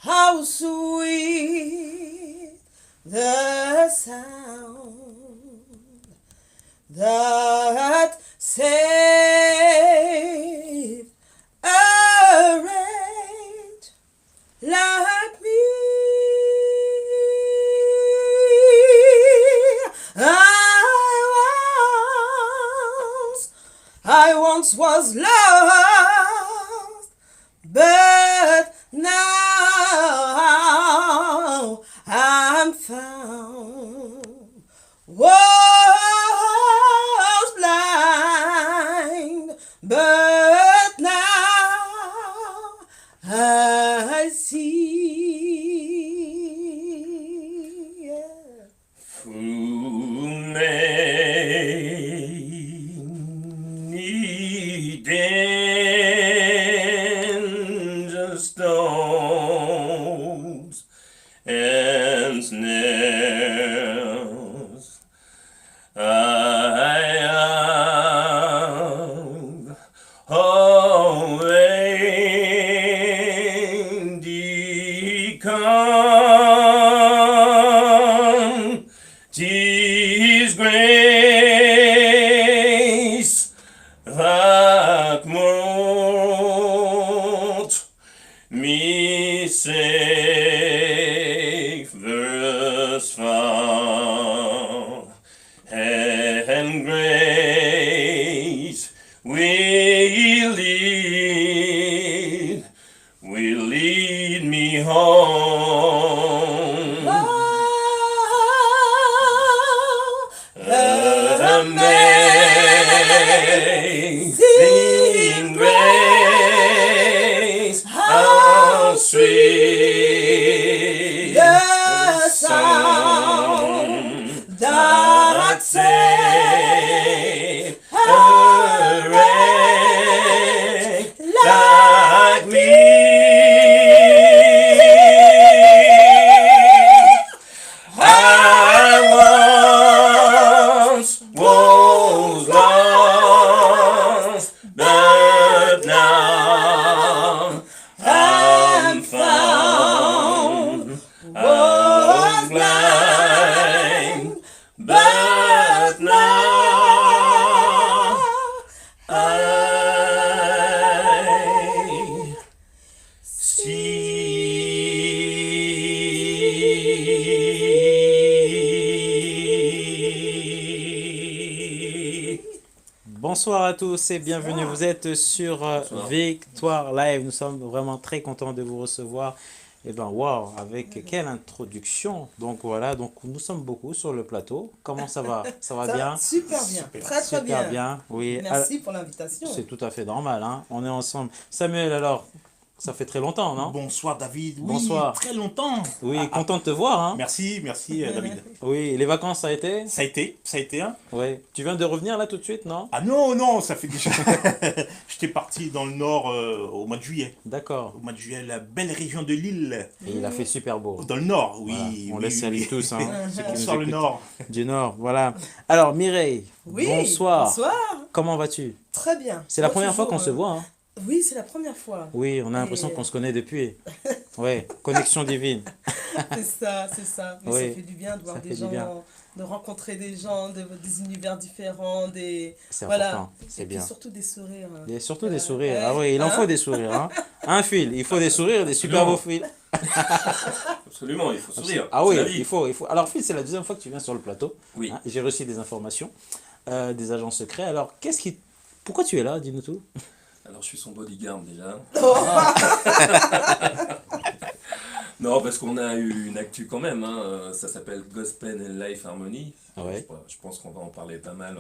How sweet the sound that saved a wretch like me. I once was lost, but now I'm found. Was blind, but now I see. Yeah. Through many dangers, storms, and snares, I have already come. 'Tis grace that brought me safe thus far, and grace will lead me home. Amazing grace, how sweet the sound that saved a wretch like me. I once was lost, but now I'm found. Was blind, but now I see. Bonsoir à tous et bienvenue. Vous êtes sur Victoire Live. Nous sommes vraiment très contents de vous recevoir. Et ben waouh, avec quelle introduction. Donc voilà, donc nous sommes beaucoup sur le plateau. Comment ça va? Ça va bien? Super bien, très Super bien. Oui. Merci pour l'invitation. C'est tout à fait normal, hein. On est ensemble. Samuel, alors, ça fait très longtemps, non? Bonsoir David, oui, Bonsoir. très longtemps. Oui, content de te voir, hein. Merci David. Oui, les vacances, ça a été? Ça a été, hein. Oui. Tu viens de revenir là tout de suite, non? Ah non, ça fait déjà... J'étais parti dans le nord au mois de juillet. D'accord. Au mois de juillet, la belle région de Lille. Et il a fait super beau. Dans le nord, Voilà. oui. On oui, les salue oui. tous, hein. Ceux qui nous Bonsoir le écoutent. nord. Du Nord, voilà. Alors Mireille, Oui, bonsoir. bonsoir. Comment vas-tu? Très bien. C'est la Moi, première fois qu'on toujours, se voit, hein? Oui, c'est la première fois. Oui, on a l'impression Et- qu'on se connaît depuis. Ouais, connexion divine. C'est ça. Mais Oui, ça fait du bien de voir ça fait des du gens, bien. de rencontrer des gens, des univers différents, des... C'est Voilà. important, c'est Et puis bien. surtout des sourires. Et surtout des Ouais. sourires. Ah oui, il en Hein? faut des sourires, hein. Un fil, il faut des sourires, des super beaux fils. Absolument, il faut sourire. Ah C'est oui, la vie. il faut. Alors Phil, c'est la deuxième fois que tu viens sur le plateau. Oui. Hein, et j'ai reçu des informations des agents secrets. Alors, pourquoi tu es là? Dis-nous tout. Alors, je suis son bodyguard déjà. Oh, Non, parce qu'on a eu une actu quand même. Hein. Ça s'appelle Gospel and Life Harmony. Ouais. Je pense qu'on va en parler pas mal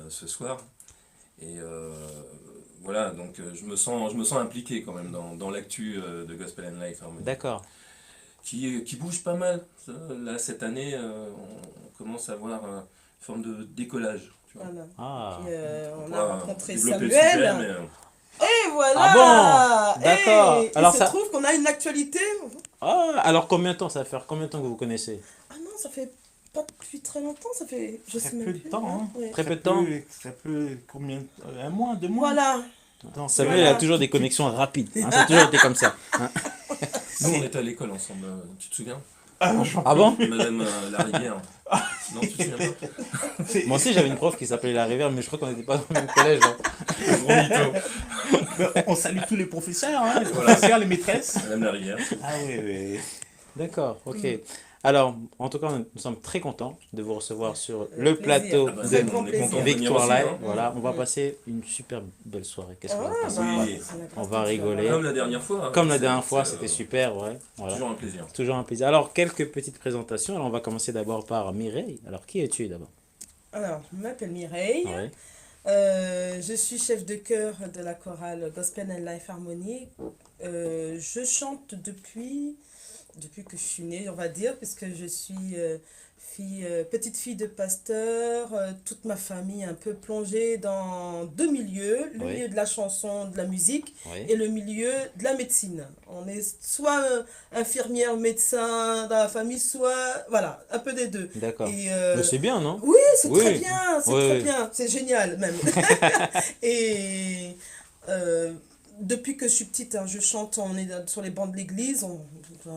ce soir. Et voilà, donc je me sens impliqué quand même dans l'actu de Gospel and Life Harmony. D'accord. Qui bouge pas mal. Là, cette année, on commence à voir une forme de décollage. Tu vois. voilà. Ah. Puis, on a Voilà, rencontré développer le Samuel. sujet, mais, Et voilà. Ah bon, d'accord. Et Alors il ça- se trouve qu'on a une actualité. Ah, alors combien de temps ça va faire? Combien de temps que vous connaissez? Ah non, ça fait pas depuis très longtemps, ça fait... Je sais Très même peu de plus, temps, hein. Ouais. Très peu de temps. Ça peut combien? Un mois, 2 mois? Voilà. Non, Samuel Voilà. a toujours des connexions rapides. Hein, ça a toujours été comme ça. Hein. Nous, on était à l'école ensemble, tu te souviens? Ah bon? Madame Larivière. Non, tu te souviens pas? Moi aussi, j'avais une prof qui s'appelait La Rivière, mais je crois qu'on n'était pas dans le même collège, hein. Gros mytho. On salue tous les professeurs, hein, les Voilà. professeurs, les maîtresses. Madame Larivière. Ah oui, oui. D'accord, ok. Alors, en tout cas, nous sommes très contents de vous recevoir sur le plaisir. plateau Ah bah, Très de grand on est content de plaisir. venir Victoire aussi, Live. hein. Voilà, on va passer une super belle soirée. Qu'est-ce qu'on va Ah, passer? bah, Oui. c'est la On grâce va de Dieu. rigoler. Comme la dernière fois. Comme la C'est- dernière fois, c'est, c'était super, ouais. Voilà. Toujours un plaisir. Toujours un plaisir. Alors, quelques petites présentations. Alors, on va commencer d'abord par Mireille. Alors, qui es-tu d'abord? Alors, je m'appelle Mireille. Ouais. Je suis chef de chœur de la chorale Gospel and Life Harmony. Je chante depuis que je suis née, on va dire, puisque je suis petite fille de pasteur. Toute ma famille est un peu plongée dans deux milieux, le Oui. milieu de la chanson, de la musique, Oui. et le milieu de la médecine. On est soit infirmière, médecin dans la famille, soit, voilà, un peu des deux. D'accord. Et, Mais c'est bien, non? oui, c'est Oui. très bien, c'est Oui, très oui. bien, c'est génial même. Et depuis que je suis petite, hein, je chante, on est sur les bancs de l'église,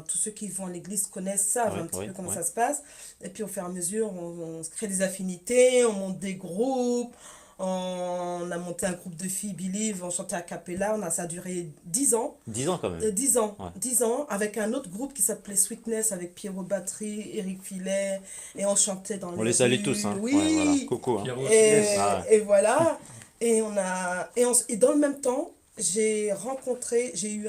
tous ceux qui vont à l'église connaissent ça, Oui, un petit oui, peu comment oui. ça se passe. Et puis au fur et à mesure, on se crée des affinités, on monte des groupes, on a monté un groupe de filles Believe, on chantait a cappella, ça a duré 10 ans. 10 ans quand même. 10 ans, Ouais. 10 ans, avec un autre groupe qui s'appelait Sweetness, avec Pierrot Batterie, Eric Filet, et on chantait dans On les les salue rues. tous, hein. Oui, Ouais, voilà. Coucou, hein. Pierrot, et, yes. Ah. et voilà, et dans le même temps, j'ai eu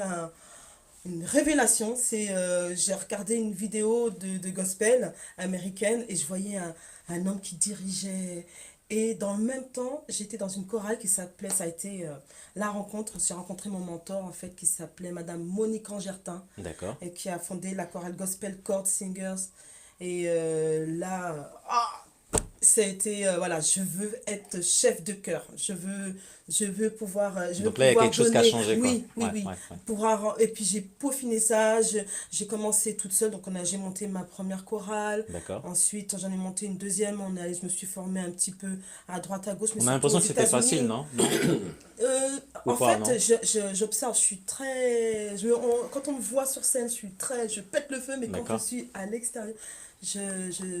une révélation, j'ai regardé une vidéo de gospel américaine et je voyais un homme qui dirigeait. Et dans le même temps, j'étais dans une chorale ça a été la rencontre, j'ai rencontré mon mentor en fait qui s'appelait Madame Monique Angertin D'accord. et qui a fondé la chorale Gospel Chord Singers. Et là, ça a été, voilà, je veux être chef de chœur. Je veux pouvoir, Donc là, il y a quelque chose qui a donner. changé, quoi. Oui, oui, Ouais, oui. ouais, ouais. Et puis j'ai peaufiné ça, j'ai commencé toute seule, donc j'ai monté ma première chorale. D'accord. Ensuite, j'en ai monté une deuxième, je me suis formée un petit peu à droite, à gauche. Mais On a surtout l'impression aux que c'était États-Unis. facile, non? Non. Ou En pas, fait, j'observe, je suis très... quand on me voit sur scène, je pète le feu, mais quand D'accord. je suis à l'extérieur,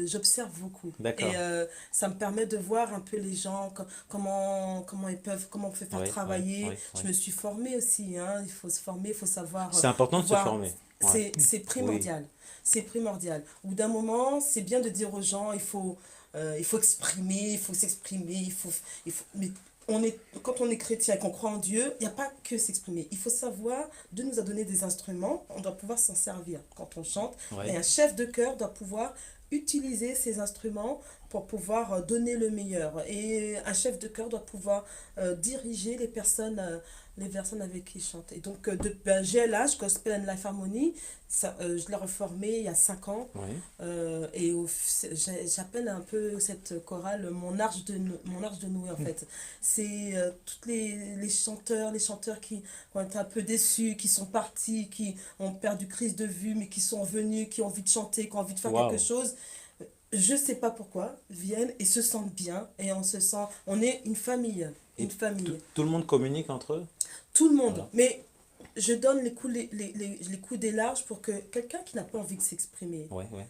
j'observe beaucoup. D'accord. Et ça me permet de voir un peu les gens, comment on peut faire Oui, travailler. oui, oui, oui. Je me suis formée aussi, hein, il faut se former, il faut savoir... C'est important de se voir- former. Ouais. C'est primordial. C'est primordial. Au bout d'un moment, c'est bien de dire aux gens, il faut exprimer, il faut s'exprimer, mais quand on est chrétien et qu'on croit en Dieu, il n'y a pas que s'exprimer. Il faut savoir, Dieu nous a donné des instruments, on doit pouvoir s'en servir quand on chante. Ouais. Et un chef de chœur doit pouvoir utiliser ces instruments pour pouvoir donner le meilleur. Et un chef de chœur doit pouvoir diriger les personnes avec qui il chante. Et donc, GLH, Gospel and Life Harmony, je l'ai reformé il y a 5 ans. Oui. J'appelle un peu cette chorale mon arche de Noé, en fait. C'est tous les chanteurs qui ont été un peu déçus, qui sont partis, qui ont perdu Christ de vue, mais qui sont venus, qui ont envie de chanter, qui ont envie de faire Wow. quelque chose. Je sais pas pourquoi, viennent et se sentent bien, et on est une famille. Une famille. Tout le monde communique entre eux? Tout le monde. Voilà. Mais je donne les coups des larges pour que quelqu'un qui n'a pas envie de s'exprimer, Ouais, ouais.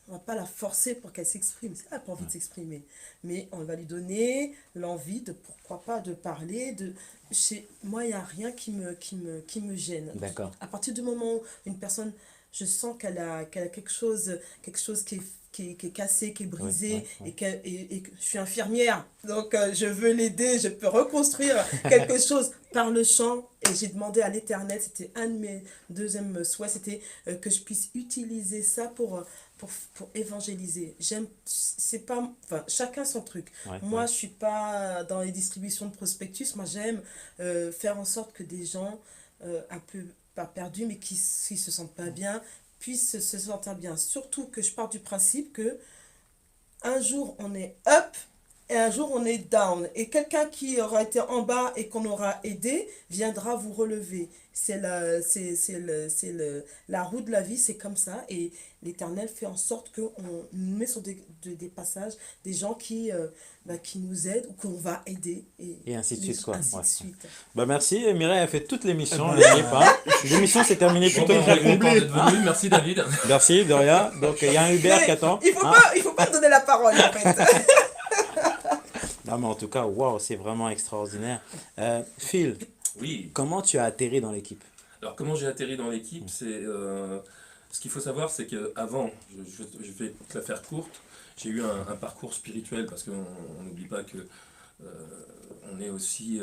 on va pas la forcer pour qu'elle s'exprime. Elle n'a pas envie de s'exprimer. Mais on va lui donner l'envie pourquoi pas, de parler. Moi, il n'y a rien qui me gêne. D'accord. À partir du moment où une personne, je sens qu'elle a quelque chose qui est cassé, qui est brisé, Ouais, et que je suis infirmière. Donc, je veux l'aider, je peux reconstruire quelque chose par le chant. Et j'ai demandé à l'Éternel, c'était un de mes deuxièmes souhaits, c'était que je puisse utiliser ça pour évangéliser. C'est pas, enfin, chacun son truc. Ouais, Moi, ouais. je suis pas dans les distributions de prospectus. Moi, j'aime faire en sorte que des gens un peu, pas perdus, mais qui se sentent pas bien, puissent se sentir bien. Surtout que je pars du principe que un jour, on est up, et un jour on est down. Et quelqu'un qui aura été en bas et qu'on aura aidé viendra vous relever. La roue de la vie, c'est comme ça. Et l'Éternel fait en sorte qu'on nous met sur des passages, des gens qui nous aident ou qu'on va aider. Et ainsi de suite, quoi. Ainsi Ouais. de suite. Bah merci, Mireille a fait toute l'émission, n'oubliez pas. L'émission s'est terminée Bon, plutôt ben, on est content bien. d'être venu. Merci David. Merci, de rien. Donc il y a un Uber Mais qui attend. il faut pas me donner la parole, en fait. Non mais en tout cas, waouh, c'est vraiment extraordinaire. Phil, Oui. comment tu as atterri dans l'équipe? Alors comment j'ai atterri dans l'équipe, c'est ce qu'il faut savoir, c'est qu'avant, je vais te la faire courte, j'ai eu un parcours spirituel parce qu'on n'oublie pas que on est aussi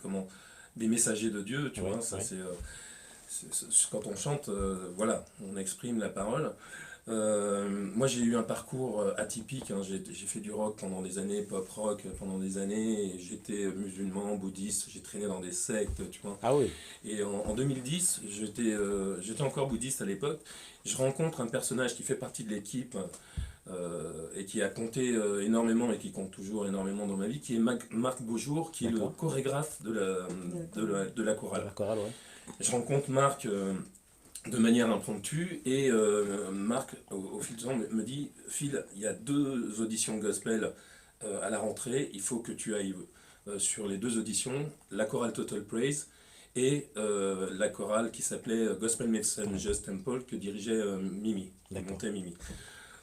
comment des messagers de Dieu, tu Ouais, vois. Ça ouais. quand on chante, voilà, on exprime la parole. Moi j'ai eu un parcours atypique, hein. J'ai fait du rock pendant des années, pop rock pendant des années, et j'étais musulman, bouddhiste, j'ai traîné dans des sectes, tu vois. Ah oui, Et en 2010, j'étais encore bouddhiste à l'époque, je rencontre un personnage qui fait partie de l'équipe et qui a compté énormément et qui compte toujours énormément dans ma vie, qui est Marc Beaujour, qui est le D'accord. chorégraphe de la chorale. la chorale, ouais. Je rencontre Marc de manière impromptue et Marc, au fil du temps, me dit Phil, il y a 2 auditions gospel à la rentrée, il faut que tu ailles sur les 2 auditions, la chorale Total Praise et la chorale qui s'appelait Gospel Messengers Temple que dirigeait Mimi, qui D'accord. montait Mimi.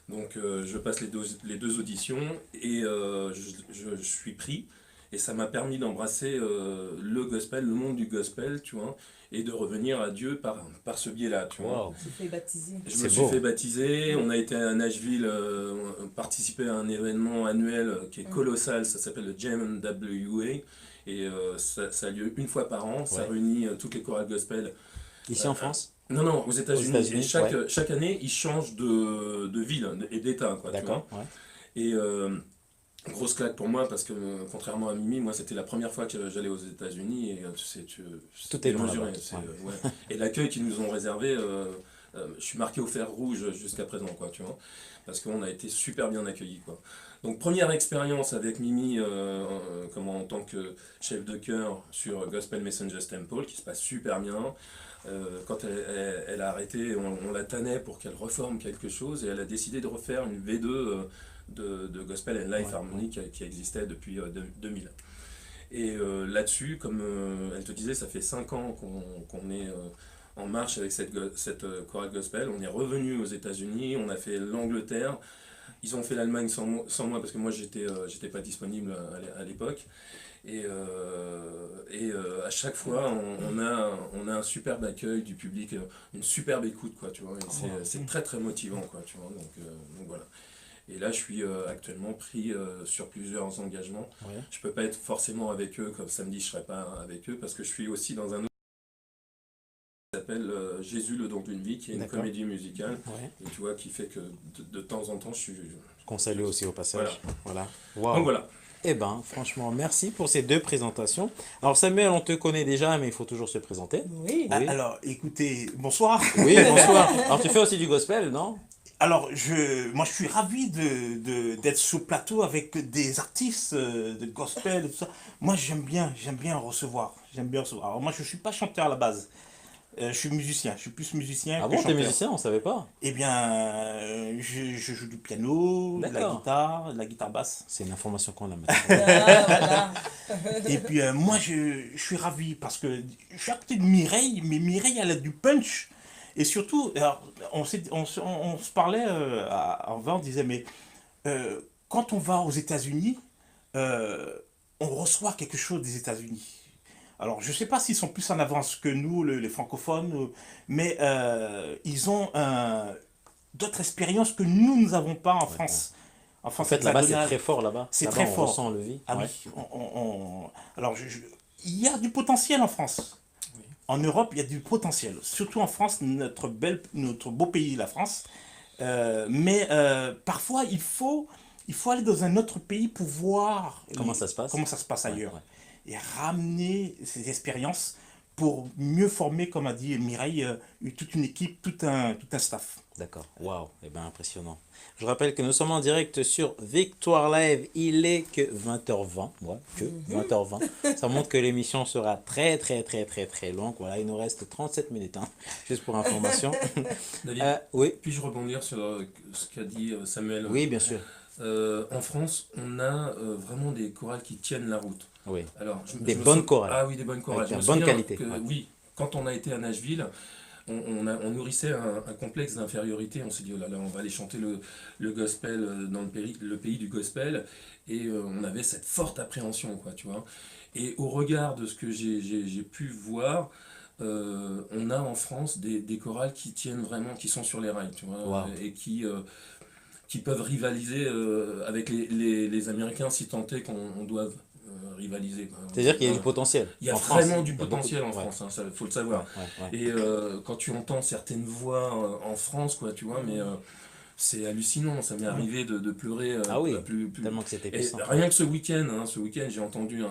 Donc je passe les deux auditions et je suis pris. Et ça m'a permis d'embrasser le gospel, le monde du gospel, tu vois, et de revenir à Dieu par ce biais-là, tu vois. Waouh. Je fais baptiser. Je C'est me suis beau. fait baptiser, on a été à Nashville, participer à un événement annuel qui est colossal, ça s'appelle le JMWA, et ça a lieu 1 fois par an, ça Ouais. réunit toutes les chorales gospel. Ici en France? Non, aux États-Unis. États-Unis, Et chaque année, ils changent de ville et d'État, quoi, tu vois. D'accord, ouais. Et grosse claque pour moi parce que contrairement à Mimi, moi c'était la première fois que j'allais aux États-Unis et Tout est bon démesuré. là-bas, Ouais. Et l'accueil qu'ils nous ont réservé, je suis marqué au fer rouge jusqu'à présent, quoi, tu vois, parce qu'on a été super bien accueillis, quoi. Donc première expérience avec Mimi en tant que chef de chœur sur Gospel Messengers Temple qui se passe super bien. Quand elle a arrêté, on la tannait pour qu'elle reforme quelque chose et elle a décidé de refaire une V2 de Gospel and Life Ouais, Harmony qui existait depuis 2000. Et là-dessus, comme elle te disait, ça fait 5 ans qu'on est en marche avec cette chorale gospel. On est revenu aux États-Unis, on a fait l'Angleterre. Ils ont fait l'Allemagne sans moi parce que moi j'étais pas disponible à l'époque. Et à chaque fois, on a un superbe accueil du public, une superbe écoute, quoi, tu vois. Et c'est très très motivant, quoi, tu vois. Donc voilà. Et là, je suis actuellement pris sur plusieurs engagements. Ouais. Je peux pas être forcément avec eux, comme samedi, je serai pas avec eux, parce que je suis aussi dans un autre qui s'appelle Jésus, le don d'une vie, qui est une D'accord. comédie musicale, Ouais. et tu vois, qui fait que de temps en temps, je suis... Qu'on salue aussi au passage. Voilà. Waouh. Donc voilà. Eh ben, franchement, merci pour ces 2 présentations. Alors Samuel, on te connaît déjà, mais il faut toujours se présenter. Oui. Oui. Alors, écoutez, bonsoir. Oui, bonsoir. Alors tu fais aussi du gospel, non? Alors, moi, je suis ravi d'être sur le plateau avec des artistes de gospel et tout ça. Moi, j'aime bien recevoir. Alors, moi, je suis pas chanteur à la base. Je suis musicien. Je suis plus musicien Ah que bon, t'es chanteur. musicien, on savait pas. Eh bien, je joue du piano, de la D'accord. guitare, de la guitare basse. C'est une information qu'on a maintenant. Ah, voilà. Et puis, moi, je suis ravi parce que je suis à côté de Mireille, mais Mireille, elle a du punch. Et surtout, alors, on se parlait avant, on disait, mais quand on va aux États-Unis, on reçoit quelque chose des États-Unis. Alors, je ne sais pas s'ils sont plus en avance que nous, les francophones, mais ils ont d'autres expériences que nous n'avons pas en France. En En France fait, là-bas, c'est hexagonale. très fort, là-bas. C'est Là-bas, très on fort. ressent le vie. Ah Ouais. oui, alors il y a du potentiel en France. En Europe, il y a du potentiel. Surtout en France, notre beau pays, la France. Mais parfois, il faut aller dans un autre pays pour voir Comment ça se passe? comment ça se passe Ouais, ailleurs. ouais. Et ramener ces expériences pour mieux former, comme a dit Mireille, toute une équipe, tout un staff. D'accord, waouh, eh bien impressionnant. Je rappelle que nous sommes en direct sur Victoire Live, il est que 20h20, ouais, que 20h20. Ça montre que l'émission sera très très très très très longue, voilà, il nous reste 37 minutes, hein, juste pour information. David, Oui, puis-je rebondir sur ce qu'a dit Samuel? oui, bien sûr, En France, on a vraiment des chorales qui tiennent la route. oui. Alors, Des bonnes chorales, Ah oui, des bonnes chorales. avec Je de me la bonne souviens qualité. que, Ouais. oui, quand on a été à Nashville, on nourrissait un complexe d'infériorité. On s'est dit, oh là là, on va aller chanter le gospel dans le pays du gospel. Et on avait cette forte appréhension, quoi, tu vois. Et au regard de ce que j'ai pu voir, on a en France des chorales qui tiennent vraiment, qui sont sur les rails, tu vois, Waouh. et qui peuvent rivaliser avec les Américains, si tant est qu'on doive rivaliser, quoi. C'est-à-dire qu'il y a du potentiel Il y a en France. vraiment du Il y a potentiel en ouais, France, hein, ça faut le ouais, savoir. ouais. Et quand tu entends certaines voix en France, quoi, tu vois, mais c'est hallucinant. Ça m'est arrivé de pleurer Ah oui, plus. tellement que c'était Et puissant. rien que ce week-end, j'ai entendu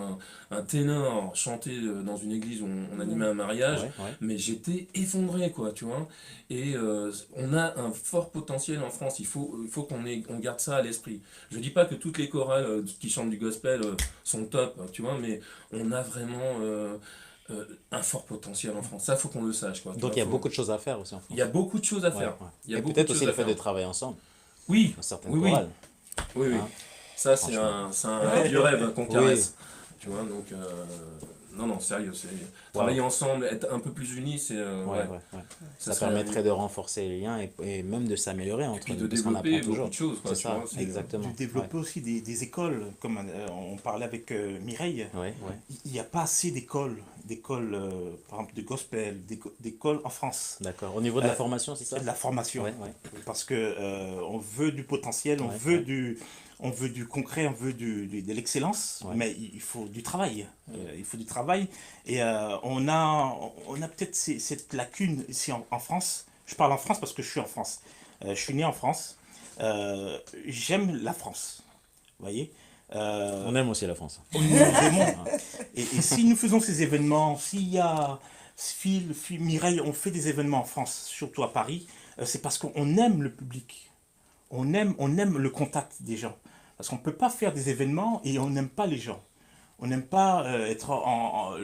un ténor chanter dans une église où on animait un mariage, Ouais, ouais. mais j'étais effondré, quoi, tu vois. Et on a un fort potentiel en France. Il faut on garde ça à l'esprit. Je dis pas que toutes les chorales qui chantent du gospel sont top, tu vois, mais on a vraiment un fort potentiel en France. Ça, faut qu'on le sache, quoi. Tu Donc vois, il y a beaucoup de choses à faire aussi en il France. y a beaucoup de choses à Ouais, faire. ouais. Il y a Et beaucoup peut-être de aussi choses le à fait de faire. travailler ensemble Oui, dans certaines oui, oui. chorales. Oui, oui. Hein, Ça, franchement. c'est un vieux rêve qu'on Oui, caresse. Tu vois, donc, non, non, sérieux, c'est travailler waouh. ensemble, être un peu plus unis, c'est, Ouais, ouais, ouais, ouais. ça Ça serait, permettrait de renforcer les liens et même de s'améliorer et entre puis de nous, parce qu'on apprend développer beaucoup toujours. de choses, quoi, C'est tu ça, vois. De exactement. Ouais, développer aussi des écoles, comme on parlait avec Mireille. ouais, ouais. Il n'y a pas assez d'écoles, par exemple de gospel, d'écoles en France. D'accord. Au niveau de la Euh, formation, c'est ça? de la formation. Ouais, ouais, Parce que on veut du potentiel, ouais, ouais, on veut du concret, on veut de l'excellence, ouais. mais il faut du travail. Il faut du travail. Et on a peut-être cette lacune ici en France. Je parle en France parce que je suis en France. Je suis né en France. J'aime la France. Vous voyez. On aime aussi la France. Nous aimons. Et si nous faisons ces événements, s'il y a Mireille, on fait des événements en France, surtout à Paris, c'est parce qu'on aime le public. On aime le contact des gens. Parce qu'on ne peut pas faire des événements et on n'aime pas les gens. On n'aime pas être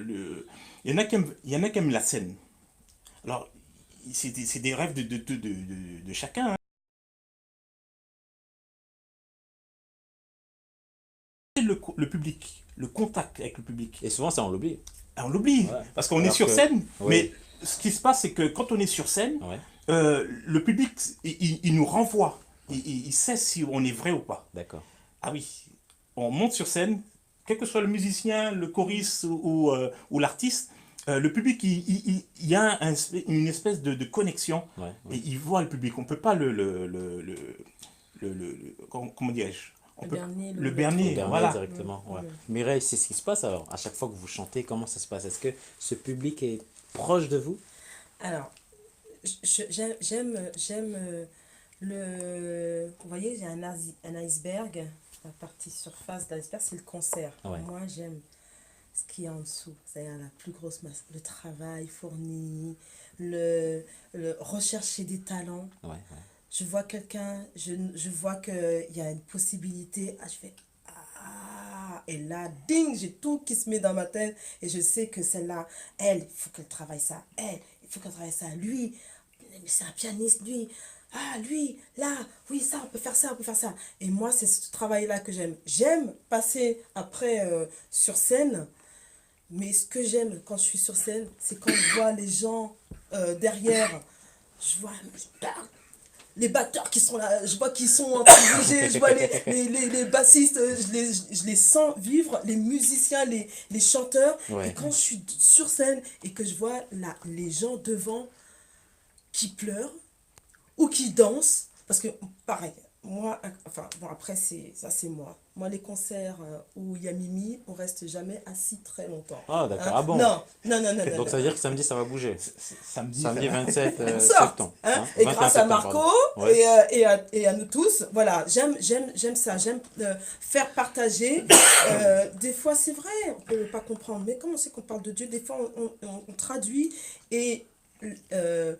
Il y en a il y en a qui aiment la scène. Alors, c'est des rêves de chacun, hein. Le public, le contact avec le public. Et souvent, ça, on l'oublie. Ah, on l'oublie, Ouais. parce qu'on est Alors sur que, scène, oui, mais ce qui se passe, c'est que quand on est sur scène, ouais, le public, il nous renvoie. Il sait si on est vrai ou pas. d'accord. Ah oui, on monte sur scène, quel que soit le musicien, le choriste ou l'artiste, le public, il y a une espèce de connexion, Ouais, et ouais. il voit le public. On ne peut pas comment dirais-je, on Le peut, bernier, le Au bernier, dernier voilà. directement, ouais. Ouais. Mireille, c'est ce qui se passe alors. À chaque fois que vous chantez, comment ça se passe? Est-ce que ce public est proche de vous? Alors, j'aime vous voyez, j'ai un iceberg. La partie surface de l'iceberg, c'est le concert. Ouais. Moi, j'aime ce qui est en dessous, c'est-à-dire la plus grosse masse, le travail fourni, le rechercher des talents. Ouais, ouais. Je vois quelqu'un, je vois qu'il y a une possibilité, je fais ah, et là, ding, j'ai tout qui se met dans ma tête et je sais que celle-là, elle, il faut qu'elle travaille ça, elle, il faut qu'elle travaille ça, lui, mais c'est un pianiste, lui, ah, lui, là, oui, ça, on peut faire ça, on peut faire ça. Et moi, c'est ce travail-là que j'aime. J'aime passer après sur scène, mais ce que j'aime quand je suis sur scène, c'est quand je vois les gens derrière, je vois les batteurs qui sont là, je vois qu'ils sont en train de bouger, je vois les bassistes, je les sens vivre, les musiciens, les chanteurs. Ouais. Et quand je suis sur scène et que je vois les gens devant qui pleurent ou qui dansent, parce que pareil, moi, enfin, bon, après, ça, c'est moi. Moi, les concerts où il y a Mimi, on reste jamais assis très longtemps. Ah, d'accord. Hein? Ah bon. Non, non, non, non, non, Donc non. ça veut dire que samedi, ça va bouger. Samedi, Samedi 27 On sort, septembre. hein? Hein, Et 21 grâce à septembre, Marco pardon. Ouais. et à nous tous, voilà, j'aime ça, j'aime faire partager. Des fois, c'est vrai, on peut pas comprendre, mais comment c'est qu'on parle de Dieu? Des fois, on traduit et euh,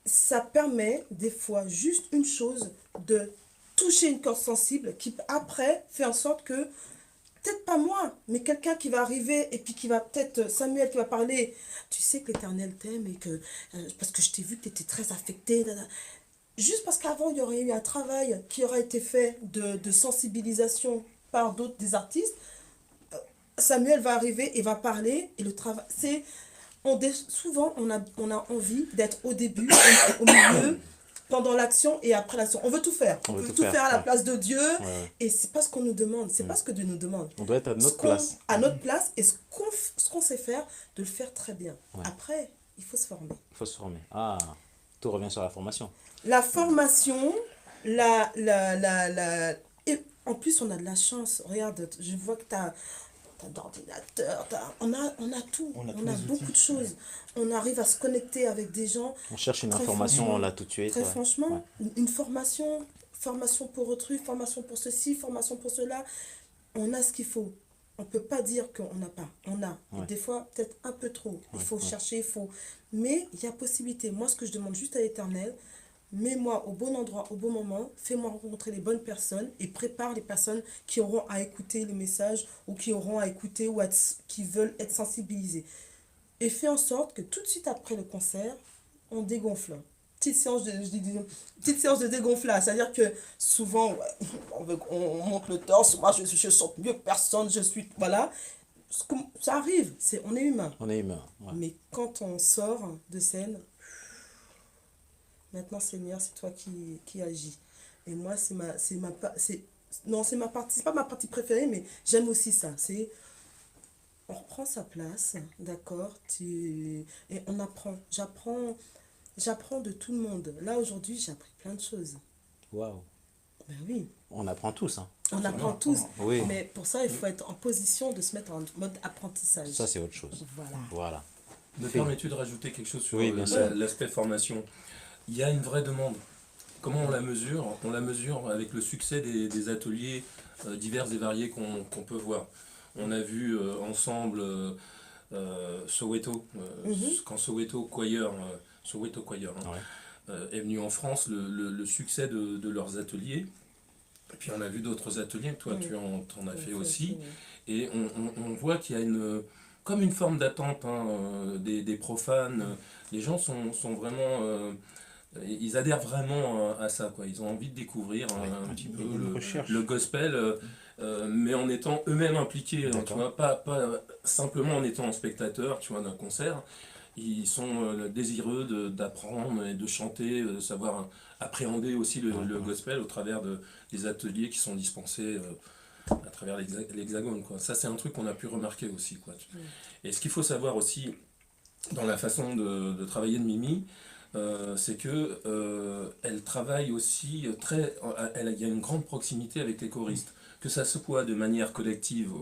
ça permet, des fois, juste une chose, de toucher une corde sensible qui, après, fait en sorte que peut-être pas moi, mais quelqu'un qui va arriver et puis qui va peut-être, Samuel qui va parler, tu sais que l'Éternel t'aime et que, parce que je t'ai vu que tu étais très affecté, juste parce qu'avant il y aurait eu un travail qui aurait été fait de sensibilisation par d'autres, des artistes, Samuel va arriver et va parler et le travail, c'est, souvent on a envie d'être au début, au milieu, pendant l'action et après l'action. On veut tout faire. On On veut veut tout tout faire, faire à la ouais. place de Dieu. Ouais. Et c'est pas ce qu'on nous demande. C'est pas ce que Dieu nous demande. On doit être à notre place. À notre place. Et ce qu'on sait faire, de le faire très bien. Ouais. Après, il faut se former. Il faut se former. Ah, tout revient sur la formation. La formation, et en plus, on a de la chance. Regarde, je vois que tu as d'ordinateur, on a tout, On a tous on a les beaucoup outils. de choses. On arrive à se connecter avec des gens. On cherche une Très information, franchement, on l'a tout de suite. Très Ouais. franchement, Ouais. une formation, formation pour autrui, formation pour ceci, formation pour cela, on a ce qu'il faut. On ne peut pas dire qu'on n'a pas. On a. Ouais. Et des fois, peut-être un peu trop. Il Ouais, faut ouais. chercher, il faut. Mais il y a possibilité. Moi, ce que je demande juste à l'Éternel, mets-moi au bon endroit, au bon moment, fais-moi rencontrer les bonnes personnes et prépare les personnes qui auront à écouter le message ou qui auront à écouter ou qui veulent être sensibilisées. Et fais en sorte que tout de suite après le concert, on dégonfle. Petite séance de dégonflage. C'est-à-dire que souvent, ouais, on monte le torse, moi je sens mieux que personne, je suis. Voilà. Ça arrive, on est humain. On est humain. Ouais. Mais quand on sort de scène, maintenant Seigneur, c'est toi qui agis. Et moi, non, c'est ma partie, c'est pas ma partie préférée, mais j'aime aussi ça. On reprend sa place, d'accord, et on apprend. J'apprends de tout le monde. Là, aujourd'hui, j'ai appris plein de choses. Waouh. Ben oui, On apprend tous. Hein. on apprend tous. Oui. Mais pour ça, il faut être en position de se mettre en mode apprentissage. Ça, c'est autre chose. Voilà. Voilà. Me permets-tu de rajouter quelque chose sur Oui, bien sûr. l'aspect formation? Il y a une vraie demande. Comment on la mesure? On la mesure avec le succès des ateliers divers et variés qu'on peut voir. On a vu ensemble Soweto, quand Soweto Choir, hein, Ouais. est venu en France, le succès de leurs ateliers. Et puis on a vu d'autres ateliers, toi tu en as fait aussi. Et on voit qu'il y a comme une forme d'attente des profanes. Les gens sont vraiment... ils adhèrent vraiment à ça, quoi. Ils ont envie de découvrir un petit peu le gospel, mais en étant eux-mêmes impliqués, hein, tu vois, pas simplement en étant spectateurs, tu vois, d'un concert. Ils sont désireux d'apprendre et de chanter, de savoir appréhender aussi le gospel au travers des ateliers qui sont dispensés à travers l'Hexagone, quoi. Ça, c'est un truc qu'on a pu remarquer aussi, quoi. Et ce qu'il faut savoir aussi dans la façon de travailler de Mimi, c'est que elle travaille aussi il y a une grande proximité avec les choristes, que ça se soit de manière collective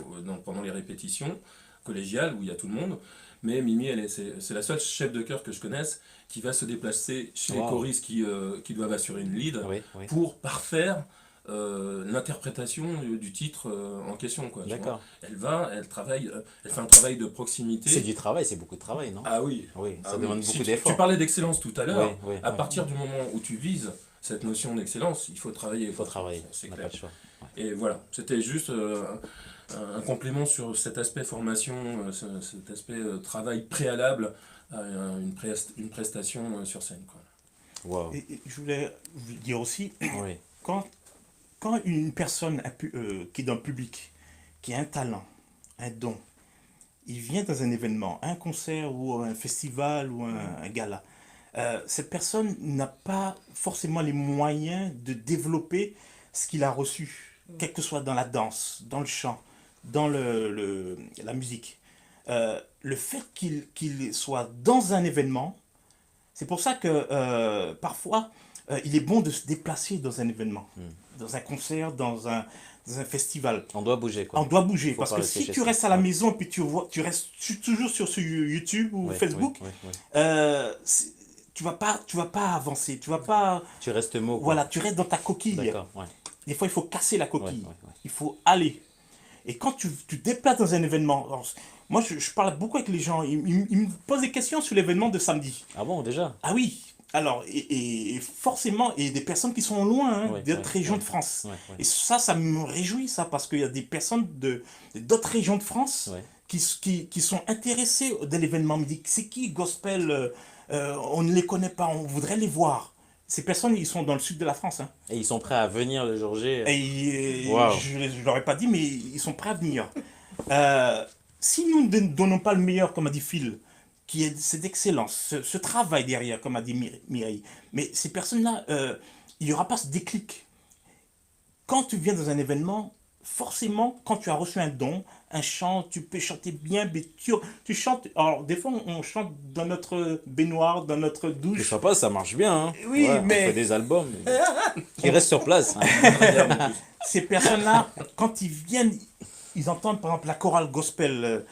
pendant les répétitions collégiales où il y a tout le monde, mais Mimi c'est la seule chef de chœur que je connaisse qui va se déplacer chez les choristes qui doivent assurer une lead pour parfaire l'interprétation du titre en question, quoi. D'accord. Elle travaille, elle fait un travail de proximité. C'est du travail, c'est beaucoup de travail, non? Ah oui. Oui, ça demande beaucoup Si d'efforts. tu parlais d'excellence tout à l'heure, Oui, à partir du moment où tu vises cette notion d'excellence, il faut travailler. Il faut travailler, c'est on n'a clair. pas le choix. Ouais. Et voilà, c'était juste un complément sur cet aspect formation, cet aspect travail préalable à une prestation sur scène, quoi. Wow. Et je voulais vous dire aussi, Oui. quand une personne qui est dans le public, qui a un talent, un don, il vient dans un événement, un concert ou un festival ou un gala, cette personne n'a pas forcément les moyens de développer ce qu'il a reçu, quel que soit dans la danse, dans le chant, dans la musique. Le fait qu'il soit dans un événement, c'est pour ça que parfois il est bon de se déplacer dans un événement, dans un concert, dans un festival. On doit bouger, quoi. On doit bouger, Faut parce pas que rester si chez tu soi. restes à la Ouais. maison puis tu restes toujours sur YouTube ou Ouais, Facebook, ouais, ouais, ouais. tu vas pas avancer, tu vas pas, Tu restes mot, quoi. voilà, tu restes dans ta coquille. D'accord, ouais. Des fois, il faut casser la Ouais, coquille. ouais, ouais. Il faut aller. Et quand tu te déplaces dans un événement, alors, moi je parle beaucoup avec les gens, ils me posent des questions sur l'événement de samedi. Ah bon, déjà? Ah oui, alors, et forcément, et des personnes qui sont loin, hein, Ouais, d'autres ouais, régions ouais. de France. Ouais, ouais. Et ça me réjouit, ça, parce qu'il y a des personnes d'autres régions de France Ouais. qui sont intéressées de l'événement. Ils me disent, c'est qui Gospel on ne les connaît pas, on voudrait les voir. Ces personnes, ils sont dans le sud de la France. Hein. Et ils sont prêts à venir le jour J. Et Wow. je ne leur ai pas dit, mais ils sont prêts à venir. Si nous ne donnons pas le meilleur, comme a dit Phil, qui est cette excellence, ce travail derrière, comme a dit Mireille, mais ces personnes-là, il n'y aura pas ce déclic. Quand tu viens dans un événement, forcément, quand tu as reçu un don, un chant, tu peux chanter bien, mais tu chantes. Alors, des fois, on chante dans notre baignoire, dans notre Je douche. sais pas, ça marche bien. Hein. Oui, Ouais, mais- On fait des albums qui restent sur place. Hein. Ces personnes-là, quand ils viennent, ils entendent par exemple la chorale gospel,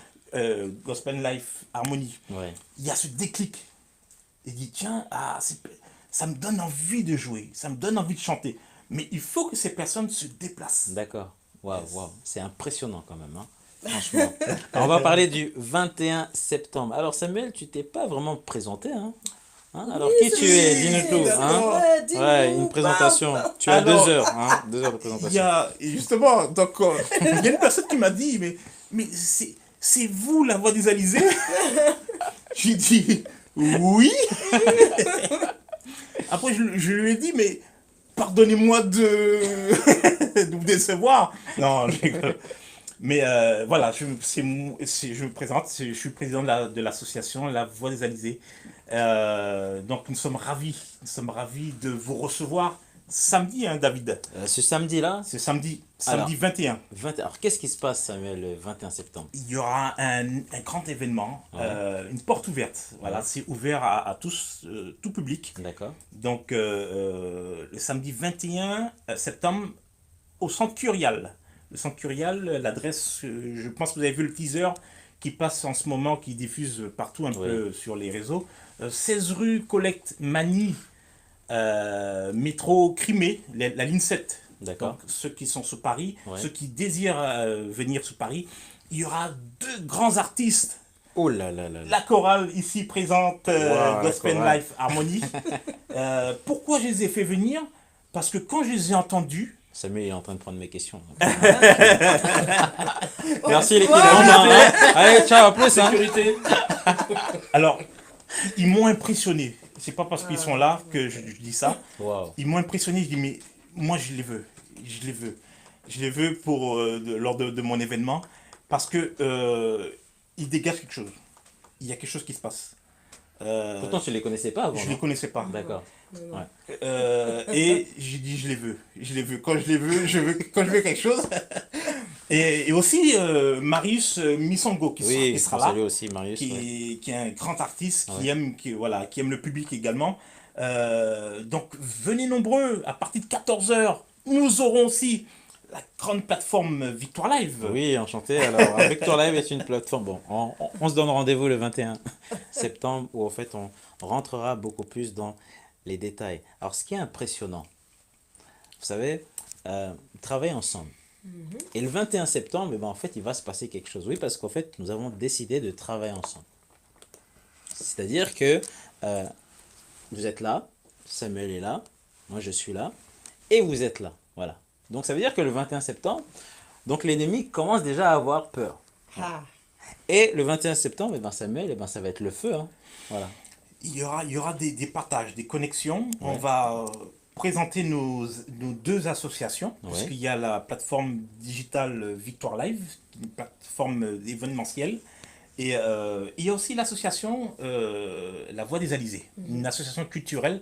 Gospel Life Harmony. Ouais. Il y a ce déclic. Il dit tiens, ça me donne envie de jouer, ça me donne envie de chanter. Mais il faut que ces personnes se déplacent. D'accord. Waouh, waouh. C'est impressionnant quand même. Hein. Franchement. Alors, on va parler du 21 septembre. Alors, Samuel, tu t'es pas vraiment présenté. Hein. Hein. Alors, qui tu es? Dis-nous tout. Hein. Ouais, dis-nous. Ouais, une présentation. Tu as Alors, 2 heures. Hein. 2 heures de Il y présentation. a, et justement, donc, il y a une personne qui m'a dit, mais c'est vous la voix des Alizés? J'ai dit, oui. Après, je lui ai dit, mais pardonnez-moi de vous décevoir. Non, je rigole. Mais voilà, je me présente, je suis président de l'association La Voix des Alizés. Donc nous sommes ravis de vous recevoir samedi, hein, David. Ce samedi-là, C'est samedi Alors. 21. Alors, qu'est-ce qui se passe, Samuel, le 21 septembre? Il y aura un grand événement, une porte ouverte. Voilà, Ouais. c'est ouvert à tous, tout public. D'accord. Donc le samedi 21 septembre au centre Curial. Le centre Curial, l'adresse, je pense que vous avez vu le teaser qui passe en ce moment, qui diffuse partout un peu sur les réseaux. 16 rue Collecte Mani, métro Crimée, la ligne 7. D'accord. Donc ceux qui sont sur Paris, Ouais. ceux qui désirent venir sur Paris, il y aura 2 grands artistes. Oh là là là là. La chorale ici présente, Wow, la Gospel chorale. Life Harmony. Pourquoi je les ai fait venir? Parce que quand je les ai entendus, Samuel est en train de prendre mes questions. Merci l'équipe. Ouais. Hein. Allez, ciao, à plus. Hein. Sécurité. alors, ils m'ont impressionné. C'est pas parce qu'ils sont là que je dis ça. Wow. Ils m'ont impressionné. Je dis, mais moi, je les veux. Je les veux. Je les veux pour, lors de mon événement. Parce que ils dégagent quelque chose. Il y a quelque chose qui se passe. Pourtant, tu ne les connaissais pas avant. je ne non? les connaissais pas. D'accord. Et j'ai dit, je les veux. Je les veux. Quand je les veux, quand je veux quelque chose. Et aussi, Marius Misongo qui Oui, sera on là. salue aussi Marius. ouais. Qui est un grand artiste, qui Ouais. aime, qui aime le public également. Donc venez nombreux, à partir de 14h, nous aurons aussi la grande plateforme Victoire Live. Oui, enchanté. Alors, Victor Live est une plateforme. Bon, on se donne rendez-vous le 21 septembre où en fait on rentrera beaucoup plus dans les détails. Alors, ce qui est impressionnant, vous savez, travailler ensemble. Et le 21 septembre, eh ben, en fait, il va se passer quelque chose. Oui, parce qu'en fait, nous avons décidé de travailler ensemble. C'est-à-dire que vous êtes là, Samuel est là, moi je suis là, et vous êtes là. Voilà. Donc ça veut dire que le 21 septembre, donc l'ennemi commence déjà à avoir peur. Ah. Et le 21 septembre, eh ben, Samuel, eh ben, ça va être le feu. Hein. Voilà. Il y aura des partages, des connexions. On Ouais. va présenter nos 2 associations, Ouais. parce qu'il y a la plateforme digitale Victoire Live, une plateforme événementielle. Et il y a aussi l'association La Voix des Alizés, une association culturelle.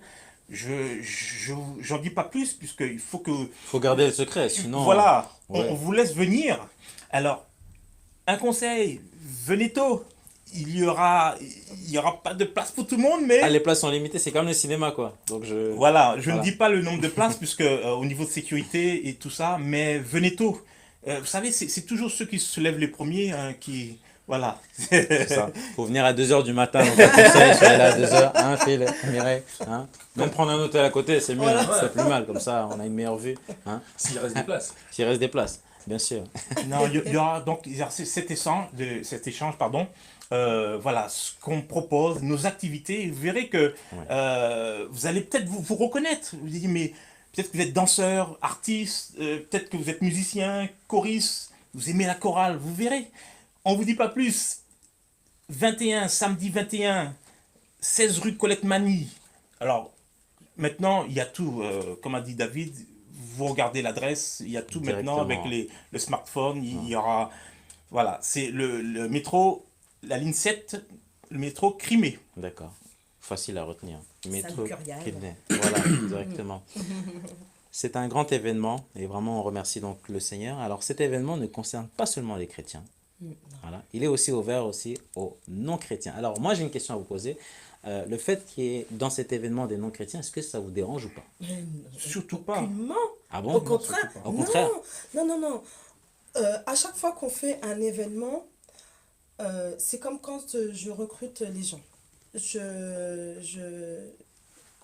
J'en dis pas plus, puisqu'il faut que... Faut garder le secret, sinon... Voilà, ouais. on vous laisse venir. Alors, un conseil, venez tôt. il y aura pas de place pour tout le monde, mais Ah, les places sont limitées, c'est comme le cinéma, quoi. Donc, voilà, je ne Voilà. dis pas le nombre de places, puisque au niveau de sécurité et tout ça, mais venez tôt. Vous savez, c'est toujours ceux qui se lèvent les premiers qui... Voilà. C'est ça. Faut venir à 2h du matin, donc je conseille, soyez là à 2h, hein, Phil, Mireille, hein. Même prendre un hôtel à côté, c'est mieux, Voilà. hein, c'est plus mal, comme ça, on a une meilleure vue, hein, S'il reste des places. s'il reste des places, bien sûr. Non, il y aura donc cet échange, pardon. Voilà, ce qu'on propose, nos activités. Vous verrez que vous allez peut-être vous reconnaître. Vous dites, mais peut-être que vous êtes danseur, artiste, peut-être que vous êtes musicien, choriste, vous aimez la chorale, vous verrez. On vous dit pas plus. 21, samedi 21, 16 rue Colette-Manie. Alors, maintenant, il y a tout, comme a dit David, vous regardez l'adresse, il y a tout maintenant avec Directement. le smartphone, il y aura... Voilà, c'est le métro, la ligne 7, le métro Crimée. D'accord, facile à retenir. Métro Saint-Curial. Kidney. Voilà, directement. C'est un grand événement et vraiment on remercie donc le Seigneur. Alors cet événement ne concerne pas seulement les chrétiens. Voilà. Il est aussi ouvert aussi aux non-chrétiens. Alors moi j'ai une question à vous poser. Le fait qu'il y ait dans cet événement des non-chrétiens, est-ce que ça vous dérange ou pas? Surtout pas. Aucunement. Ah bon? Au contraire. Au contraire. Non, non, non. À chaque fois qu'on fait un événement, c'est comme quand je recrute les gens.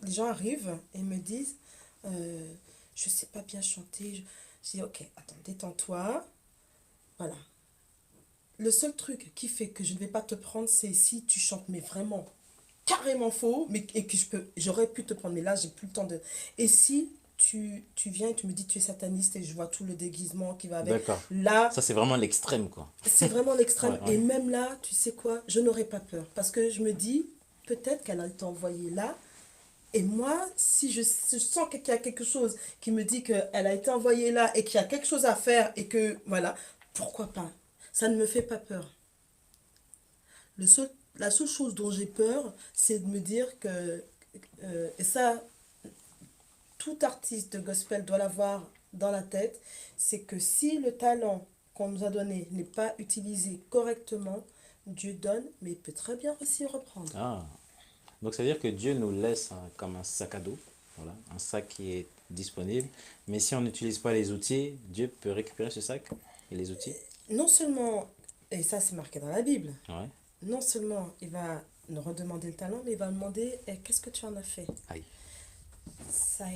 Les gens arrivent et me disent, je sais pas bien chanter. Je dis, ok, attends, détends-toi. Voilà. Le seul truc qui fait que je ne vais pas te prendre, c'est si tu chantes, mais vraiment carrément faux, mais, et que j'aurais pu te prendre, mais là, j'ai plus le temps de... Et si tu viens et tu me dis tu es sataniste et je vois tout le déguisement qui va avec, D'accord. là, Ça c'est vraiment l'extrême quoi. c'est vraiment l'extrême. Ouais, ouais. Et même là, tu sais quoi, je n'aurais pas peur. Parce que je me dis, peut-être qu'elle a été envoyée là. Et moi, si je sens qu'il y a quelque chose qui me dit qu'elle a été envoyée là et qu'il y a quelque chose à faire et que, voilà, pourquoi pas? Ça ne me fait pas peur. La seule chose dont j'ai peur, c'est de me dire que, et ça, tout artiste de gospel doit l'avoir dans la tête, c'est que si le talent qu'on nous a donné n'est pas utilisé correctement, Dieu donne, mais il peut très bien aussi reprendre. Ah. Donc ça veut dire que Dieu nous laisse comme un sac à dos, voilà, un sac qui est disponible. Mais si on n'utilise pas les outils, Dieu peut récupérer ce sac et les outils. Non seulement, et ça c'est marqué dans la Bible, Ouais. non seulement il va nous redemander le talent, mais il va demander qu'est-ce que tu en as fait. Aïe. Ça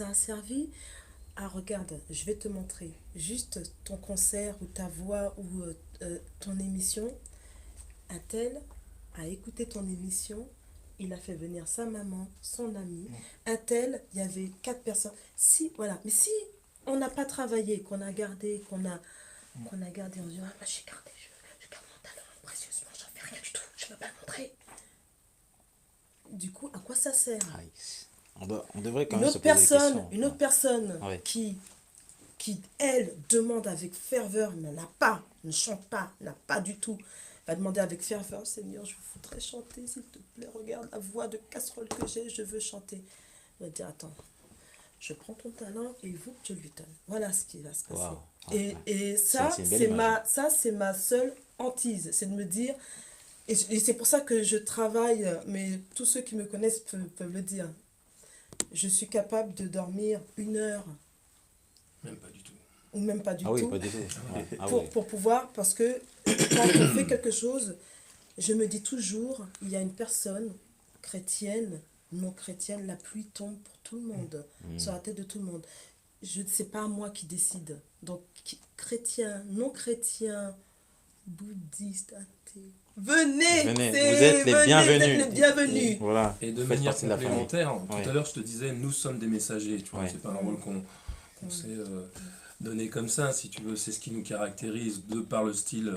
a servi. Ah regarde, je vais te montrer. Juste ton concert ou ta voix ou ton émission. Un tel a écouté ton émission. Il a fait venir sa maman, son ami. Un tel, il y avait 4 personnes. Si, voilà. Mais si on n'a pas travaillé, qu'on a gardé, qu'on a gardé, on se dit, ah, bah, j'ai gardé, je garde mon talent précieusement, j'en fais rien du tout, je ne peux pas le montrer. Du coup, à quoi ça sert? Aïe. On devrait quand Une même autre se poser des personne, questions. une autre personne Ouais. qui, elle, demande avec ferveur, mais n'a pas, ne chante pas, n'a pas du tout, va demander avec ferveur, Seigneur, je voudrais chanter, s'il te plaît, regarde la voix de casserole que j'ai, je veux chanter. Il va dire, attends, je prends ton talent et il faut que je lui donne. Voilà ce qui va se passer. Waouh. Et ça, C'est une belle image. c'est ma seule hantise, c'est de me dire, et c'est pour ça que je travaille, mais tous ceux qui me connaissent peuvent le dire, je suis capable de dormir 1 heure, Même pas du tout. ou même pas du Ah oui, tout, pas du tout. Ouais. Ah oui. pour pouvoir, parce que quand on fait quelque chose, je me dis toujours, il y a une personne chrétienne, non chrétienne, la pluie tombe pour tout le monde, sur la tête de tout le monde. C'est pas moi qui décide. Donc, chrétien, non chrétien, bouddhiste, athée, venez, Venez, c'est- vous êtes les venez, bienvenus. vous êtes les bienvenus. Voilà. Et de Faites manière partie de la famille. complémentaire, Ouais. tout à l'heure je te disais, nous sommes des messagers, tu vois, Ouais. c'est pas un rôle qu'on s'est donné comme ça, si tu veux, c'est ce qui nous caractérise de par le style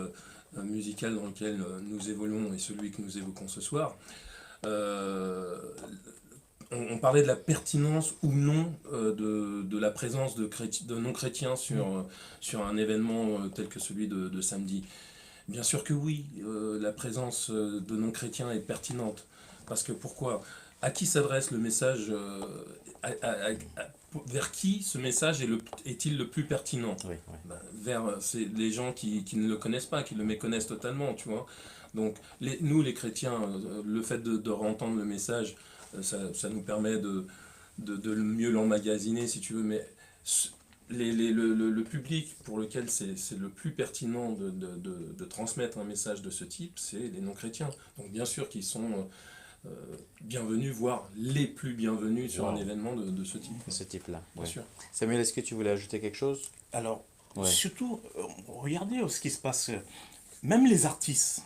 musical dans lequel nous évoluons et celui que nous évoquons ce soir. On parlait de la pertinence ou non de la présence de non-chrétiens sur un événement tel que celui de samedi. Bien sûr que oui, la présence de non-chrétiens est pertinente. Parce que pourquoi? À qui s'adresse le message vers qui ce message est-il le plus pertinent? Oui, oui. Ben, vers les gens qui ne le connaissent pas, qui le méconnaissent totalement, tu vois. Donc nous les chrétiens, le fait de entendre le message, ça nous permet de mieux l'emmagasiner si tu veux, mais le public pour lequel c'est le plus pertinent de transmettre un message de ce type, c'est les non-chrétiens. Donc bien sûr qu'ils sont bienvenus, voire les plus bienvenus sur un événement de ce type. De ce type-là. Bien Ouais. sûr. Samuel, est-ce que tu voulais ajouter quelque chose? Alors, Ouais. surtout, regardez ce qui se passe. Même les artistes,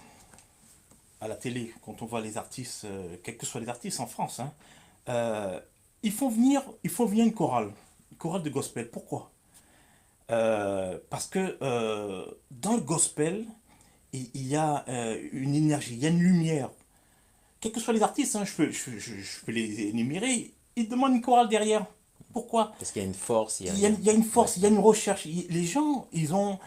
à la télé, quand on voit les artistes, quels que soient les artistes en France, hein, il faut venir une chorale de gospel. Pourquoi? Parce que dans le gospel, il y a une énergie, il y a une lumière. Quels que soient les artistes, hein, je peux les énumérer, ils demandent une chorale derrière. Pourquoi? Parce qu'il y a une force, Il y a une force, il y a une recherche. Les gens, ils ont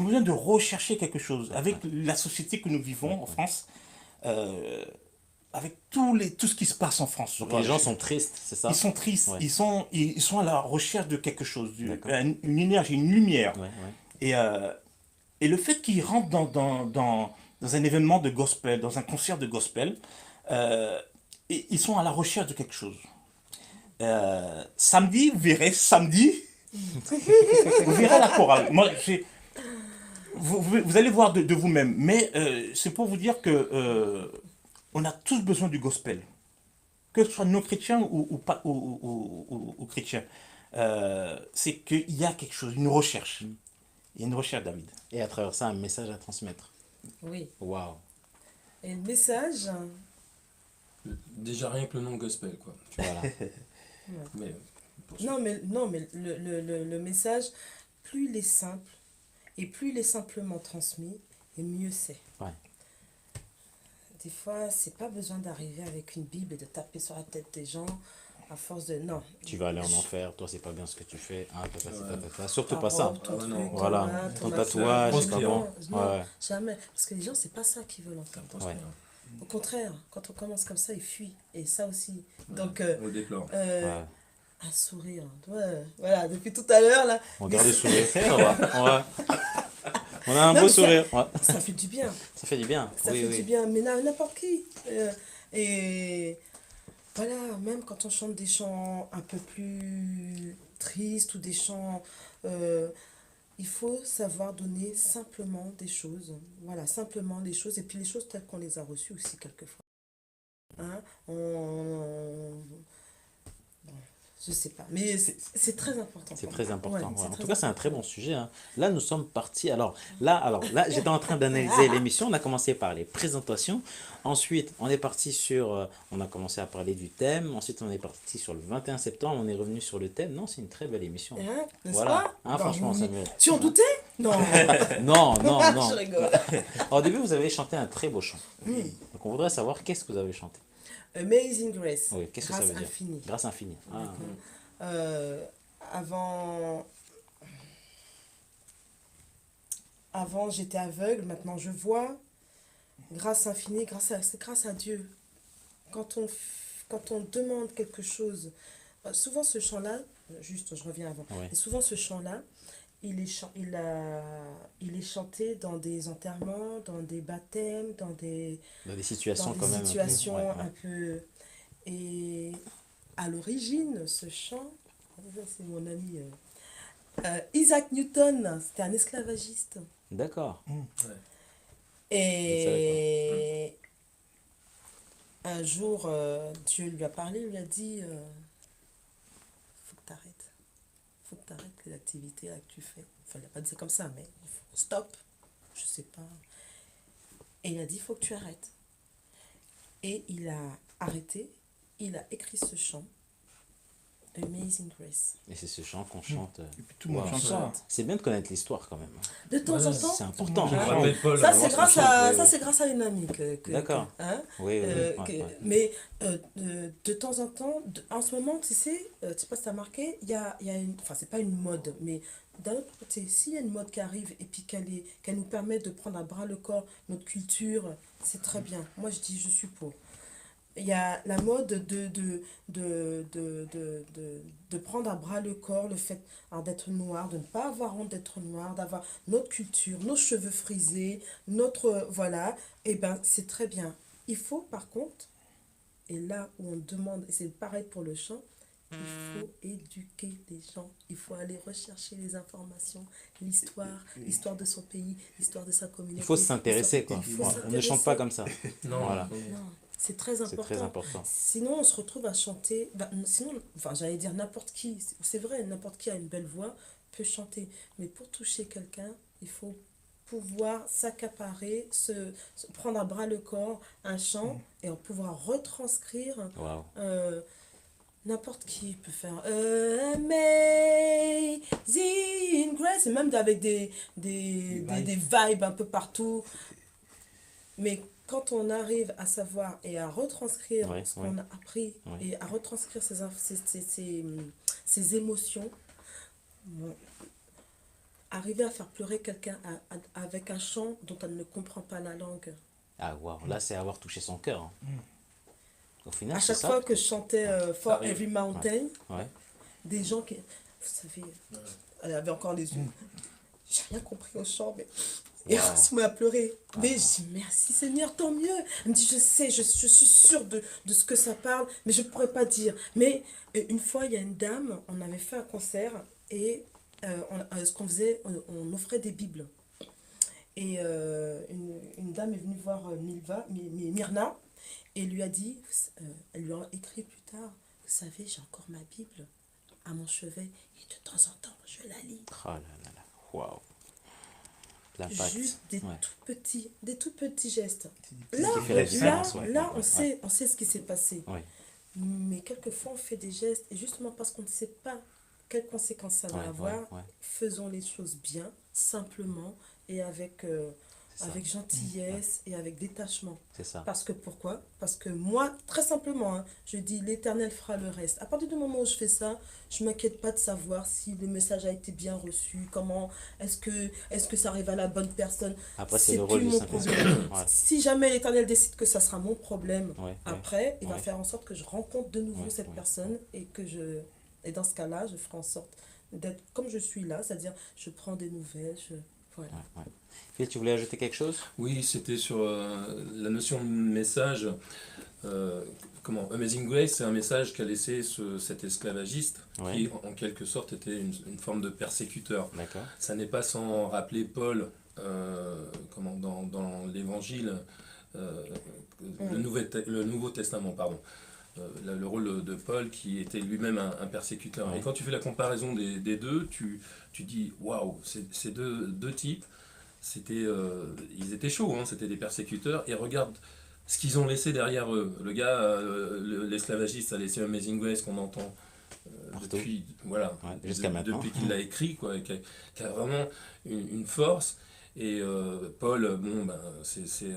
besoin de rechercher quelque chose. Avec la société que nous vivons en France, avec tout ce qui se passe en France. Donc les gens sont tristes, c'est ça? Ils sont tristes, Ouais. ils sont à la recherche de quelque chose, D'accord. une énergie, une lumière. Ouais, ouais. Et le fait qu'ils rentrent dans un événement de gospel, dans un concert de gospel, ils sont à la recherche de quelque chose. Samedi, vous verrez, vous verrez la chorale. Moi, vous allez voir de vous-même. Mais c'est pour vous dire que on a tous besoin du gospel. Que ce soit non-chrétien ou pas, ou chrétien. C'est qu'il y a quelque chose, une recherche. Il y a une recherche, David. Et à travers ça, un message à transmettre. Oui. Waouh. Et le message, Déjà rien que le nom gospel, quoi. Voilà. Mais, non mais le message, plus il est simple et plus il est simplement transmis, et mieux c'est. Ouais. Des fois, c'est pas besoin d'arriver avec une Bible et de taper sur la tête des gens à force de... Non. Tu vas aller en enfer, toi c'est pas bien ce que tu fais. Ah, surtout pas Ta ça. robe, ton Ah ouais, non. truc, Voilà, voilà, ton machin. tatouage, c'est c'est pas pas bon. Non, Ouais. jamais. Parce que les gens, c'est pas ça qu'ils veulent entendre. pense Ouais. que- Au contraire, quand on commence comme ça, ils fuient. Et ça aussi. Donc, on le déplore. Ouais. un sourire. Ouais, voilà, depuis tout à l'heure, là, On garde le sourire. Ça va. On a un Non, beau mais sourire. Ouais. ça fait du bien. Ça fait du bien. Ça Oui, fait oui. du bien, mais n'importe qui. Et voilà, même quand on chante des chants un peu plus tristes ou des chants, il faut savoir donner simplement des choses. Voilà, simplement les choses, et puis les choses telles qu'on les a reçues aussi quelquefois. Hein? Bon, je sais pas, mais c'est très important. C'est pour très moi. important. Ouais, Ouais. c'est En très tout cas, c'est un très important. bon sujet. Hein. Là, nous sommes partis. Alors là, j'étais en train d'analyser l'émission. On a commencé par les présentations. Ensuite, on est parti sur. On a commencé à parler du thème. Ensuite, on est parti sur le 21 septembre. On est revenu sur le thème. Non, c'est une très belle émission. Hein, n'est-ce Voilà. pas? Hein, Bah franchement, oui. Samuel. Tu en doutais? Non. Non, non, Je non. rigole. Au début, vous avez chanté un très beau chant. Donc, on voudrait savoir qu'est-ce que vous avez chanté. Amazing Grace. Oui, qu'est-ce que ça Grâce veut dire? infinie. Grâce infinie. Ah. Avant j'étais aveugle, maintenant je vois. Grâce infinie, c'est grâce à Dieu. Quand on demande quelque chose, souvent ce chant-là, juste je reviens avant, Ouais. et souvent ce chant-là, il est chanté dans des enterrements, dans des baptêmes, Dans des dans situations des quand même. situations Ouais, ouais. un peu... Et à l'origine, ce chant, ça, c'est mon ami Isaac Newton, c'était un esclavagiste. D'accord. Et un jour, Dieu lui a parlé, lui a dit, faut que t'arrêtes. Faut que t'arrêtes les activités là que tu fais. Enfin, il n'a pas dit ça comme ça, mais stop. Je sais pas. Et il a dit, faut que tu arrêtes. Et il a arrêté, il a écrit ce chant, Amazing Grace. Et c'est ce chant qu'on chante. Et puis tout le monde Wow. chante ça. C'est bien de connaître l'histoire quand même. De temps en temps, C'est important. Je me Ah. rappelle Paul ça avoir c'est ce grâce chant. à, oui, ça oui. c'est grâce à une amie D'accord. hein, Oui, oui, oui. Ouais, ouais. mais de temps en temps, en ce moment, tu sais pas si tu as remarqué, il y a une, enfin c'est pas une mode, mais d'un autre côté, s'il y a une mode qui arrive et puis qu'elle nous permet de prendre à bras le corps notre culture, c'est très bien. Moi je dis je suis pour. il y a la mode de prendre à bras le corps le fait alors, d'être noir, de ne pas avoir honte d'être noir, d'avoir notre culture, nos cheveux frisés, notre... voilà, et ben c'est très bien. Il faut par contre, et là où on demande, et c'est pareil pour le chant, il faut éduquer les gens, il faut aller rechercher les informations, l'histoire de son pays, l'histoire de sa communauté. Il faut s'intéresser, quoi. Il faut On ne chante pas comme ça. Non, Voilà. Non, c'est très C'est important. très important. Sinon, on se retrouve à chanter. Sinon, enfin, j'allais dire n'importe qui. C'est vrai, n'importe qui a une belle voix, peut chanter. Mais pour toucher quelqu'un, il faut pouvoir s'accaparer, prendre à bras le corps un chant et en pouvoir retranscrire. Waouh. N'importe qui peut faire Amazing Grace, et même avec des vibes un peu partout. Mais quand on arrive à savoir et à retranscrire ce qu'on a appris et à retranscrire ces émotions, bon, arriver à faire pleurer quelqu'un avec un chant dont elle ne comprend pas la langue. Ah, waouh. Là, c'est avoir touché son cœur. Hein. Au final, À c'est chaque ça. fois que je chantais For arrive. Every Mountain, Ouais. des gens qui, vous savez, elle avait encore les yeux. J'ai rien compris au chant, mais et on se met à pleurer. Mais je dis merci Seigneur, tant mieux. Elle me dit je sais, je suis sûre de ce que ça parle, mais je ne pourrais pas dire. Mais une fois, il y a une dame, on avait fait un concert et ce qu'on faisait, on offrait des Bibles. Et une dame est venue voir Myrna et lui a dit, elle lui a écrit plus tard, vous savez, j'ai encore ma Bible à mon chevet et de temps en temps, je la lis. Oh là là là. Waouh. L'impact. Juste des tout petits gestes. C'est Là, ce qui fait la différence, ouais. là on sait ce qui s'est passé. Ouais. Mais quelquefois, on fait des gestes, et justement parce qu'on ne sait pas quelles conséquences ça va avoir, faisons les choses bien, simplement, et avec gentillesse et avec détachement. C'est ça. Parce que pourquoi? Parce que moi, très simplement, hein, je dis l'Éternel fera le reste. À partir du moment où je fais ça, je ne m'inquiète pas de savoir si le message a été bien reçu, comment, est-ce que ça arrive à la bonne personne. Après, c'est le rôle plus du mon Saint-Esprit. problème. Ouais. Si jamais l'Éternel décide que ça sera mon problème, après, il va Ouais. faire en sorte que je rencontre de nouveau cette Ouais. personne et dans ce cas-là, je ferai en sorte d'être comme je suis là, c'est-à-dire je prends des nouvelles, voilà. Ouais. Phil, tu voulais ajouter quelque chose? Oui, c'était sur la notion de message. Amazing Grace, c'est un message qu'a laissé cet esclavagiste qui, en quelque sorte, était une forme de persécuteur. D'accord. Ça n'est pas sans rappeler Paul, dans l'Évangile, le Nouveau Testament, pardon. Le rôle de Paul qui était lui-même un persécuteur. Et quand tu fais la comparaison des deux, tu dis waouh, ces deux types, ils étaient chauds, hein, c'était des persécuteurs, et regarde ce qu'ils ont laissé derrière eux. Le gars, l'esclavagiste a laissé Amazing Grace qu'on entend depuis, jusqu'à maintenant. depuis qu'il l'a écrit, quoi, et qui a vraiment une force. Et Paul, c'est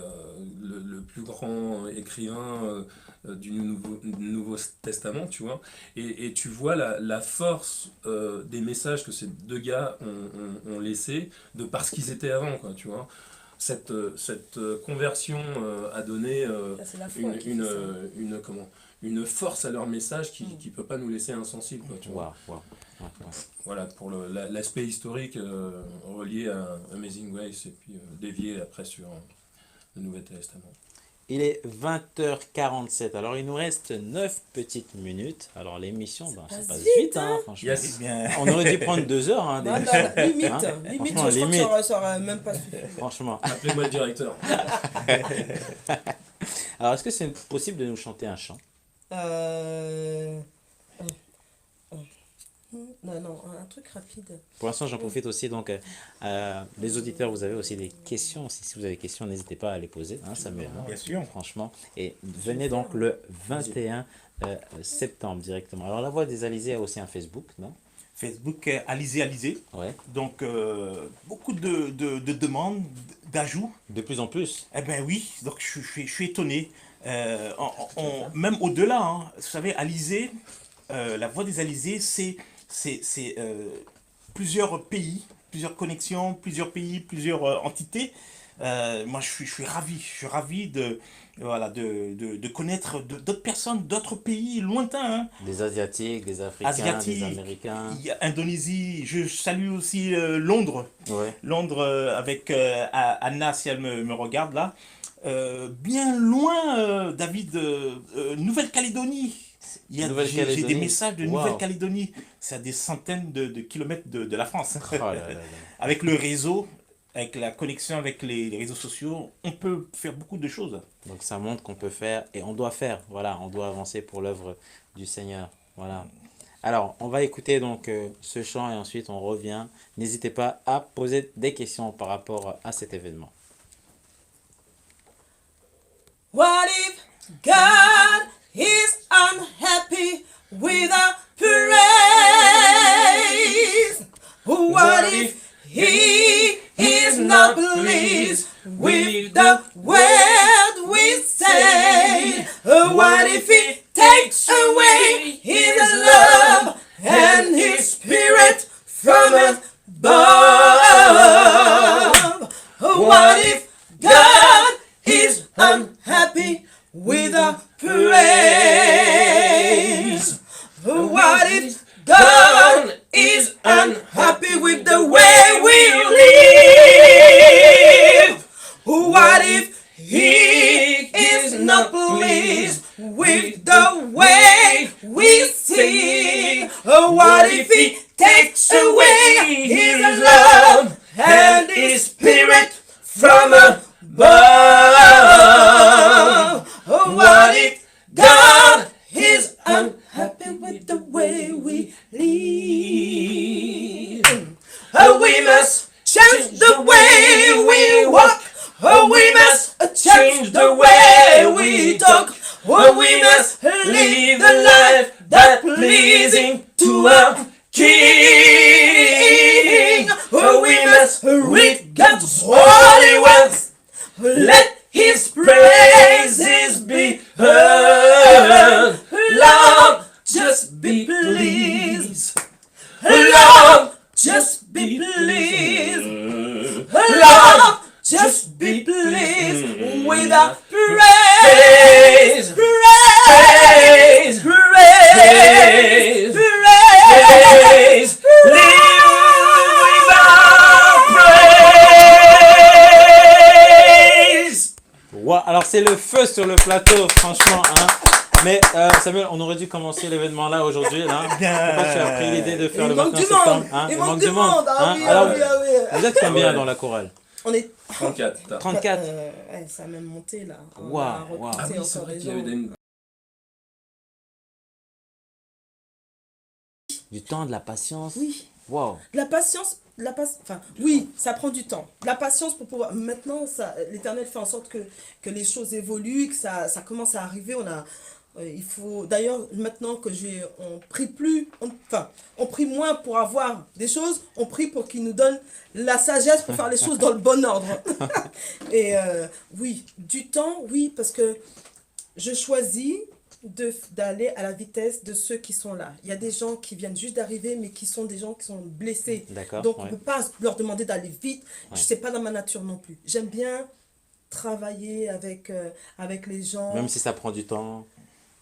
le plus grand écrivain du Nouveau Testament, tu vois. Et tu vois la force des messages que ces deux gars ont laissés de parce qu'ils étaient avant, quoi, tu vois. Cette conversion a donné une force à leur message qui ne peut pas nous laisser insensibles, quoi, tu vois. Voilà, pour l'aspect historique relié à Amazing Grace et puis dévié après sur le Nouveau Testament. Il est 20h47, alors il nous reste 9 petites minutes. Alors l'émission, ça passe vite, hein, franchement. Yes. On aurait dû prendre 2 heures. Hein, Limite, Franchement, je crois que ça aurait même pas suffi. Franchement. Appelez-moi le directeur. Alors est-ce que c'est possible de nous chanter un chant? Non, un truc rapide. Pour l'instant, j'en profite aussi. Donc, les auditeurs, vous avez aussi des questions. Si vous avez des questions, n'hésitez pas à les poser. Hein, ça m'aide, Bien sûr. franchement. Et venez donc le 21 septembre directement. Alors, La Voix des Alizés a aussi un Facebook, non? Facebook, Alizé. Ouais. Donc, beaucoup de demandes, d'ajouts. De plus en plus. Eh bien oui, donc je suis étonné. Même au-delà, hein, vous savez, Alizé, La Voix des Alizés, c'est plusieurs pays, plusieurs connexions, plusieurs pays, plusieurs entités. Moi, je suis ravi. Je suis ravi voilà, de connaître d'autres personnes, d'autres pays lointains, hein. Des Asiatiques, des Africains, des Asiatiques. Américains. Il y a Indonésie. Je salue aussi Londres. Ouais. Londres avec Anna, si elle me regarde là. Bien loin, David, Nouvelle-Calédonie. J'ai des Nouvelle-Calédonie. messages de Wow. Nouvelle-Calédonie. C'est à des centaines de kilomètres de la France. Oh là là là. Avec le réseau, avec la connexion avec les réseaux sociaux, on peut faire beaucoup de choses. Donc ça montre qu'on peut faire et on doit faire. Voilà, on doit avancer pour l'œuvre du Seigneur. Voilà. Alors, on va écouter donc ce chant et ensuite on revient. N'hésitez pas à poser des questions par rapport à cet événement. What if God is unhappy with our praise? What if He is not pleased with the word we say? What if He takes away His love and His Spirit from above? What if God is unhappy with our praise? What if God is unhappy with the way we live? What if He is not pleased with the way we sing? What if He takes away His love and His Spirit from above? What if God is unhappy with the way we live? We must change the way we walk. We must change the way we talk. We must live the life that's pleasing to our King. We must read God's holy words. Let His praises be heard. Lord, just be pleased. Lord, just be pleased. Lord, just be pleased with our praise. Praise, praise, praise, praise. Live with our praise. Wow. Alors c'est le feu sur le plateau, franchement. Hein. Mais Samuel, on aurait dû commencer l'événement là aujourd'hui. Là. Pourquoi tu as pris l'idée de faire Il le manque 29 du monde. septembre hein? Il manque du monde. Ah hein? oui, Alors, ah oui, ah oui. vous êtes combien Ouais. dans la chorale? On est 34. 34. ouais, ça a même monté là. On Waouh, a waouh. recruté Ah oui, c'est encore vrai des qu'il y gens. avait des... Du temps, de la patience. Oui, Wow. la patience, enfin oui, ça prend du temps. La patience pour pouvoir. Maintenant, l'Éternel fait en sorte que les choses évoluent, que ça commence à arriver. Il faut. D'ailleurs, maintenant que on prie plus, on prie moins pour avoir des choses, on prie pour qu'il nous donne la sagesse pour faire les choses dans le bon ordre. Et oui, du temps, oui, parce que je choisis d'aller à la vitesse de ceux qui sont là. Il y a des gens qui viennent juste d'arriver, mais qui sont des gens qui sont blessés. D'accord. Donc, on Ouais. ne peut pas leur demander d'aller vite. Ouais. Je sais pas dans ma nature non plus. J'aime bien travailler avec les gens. Même si ça prend du temps,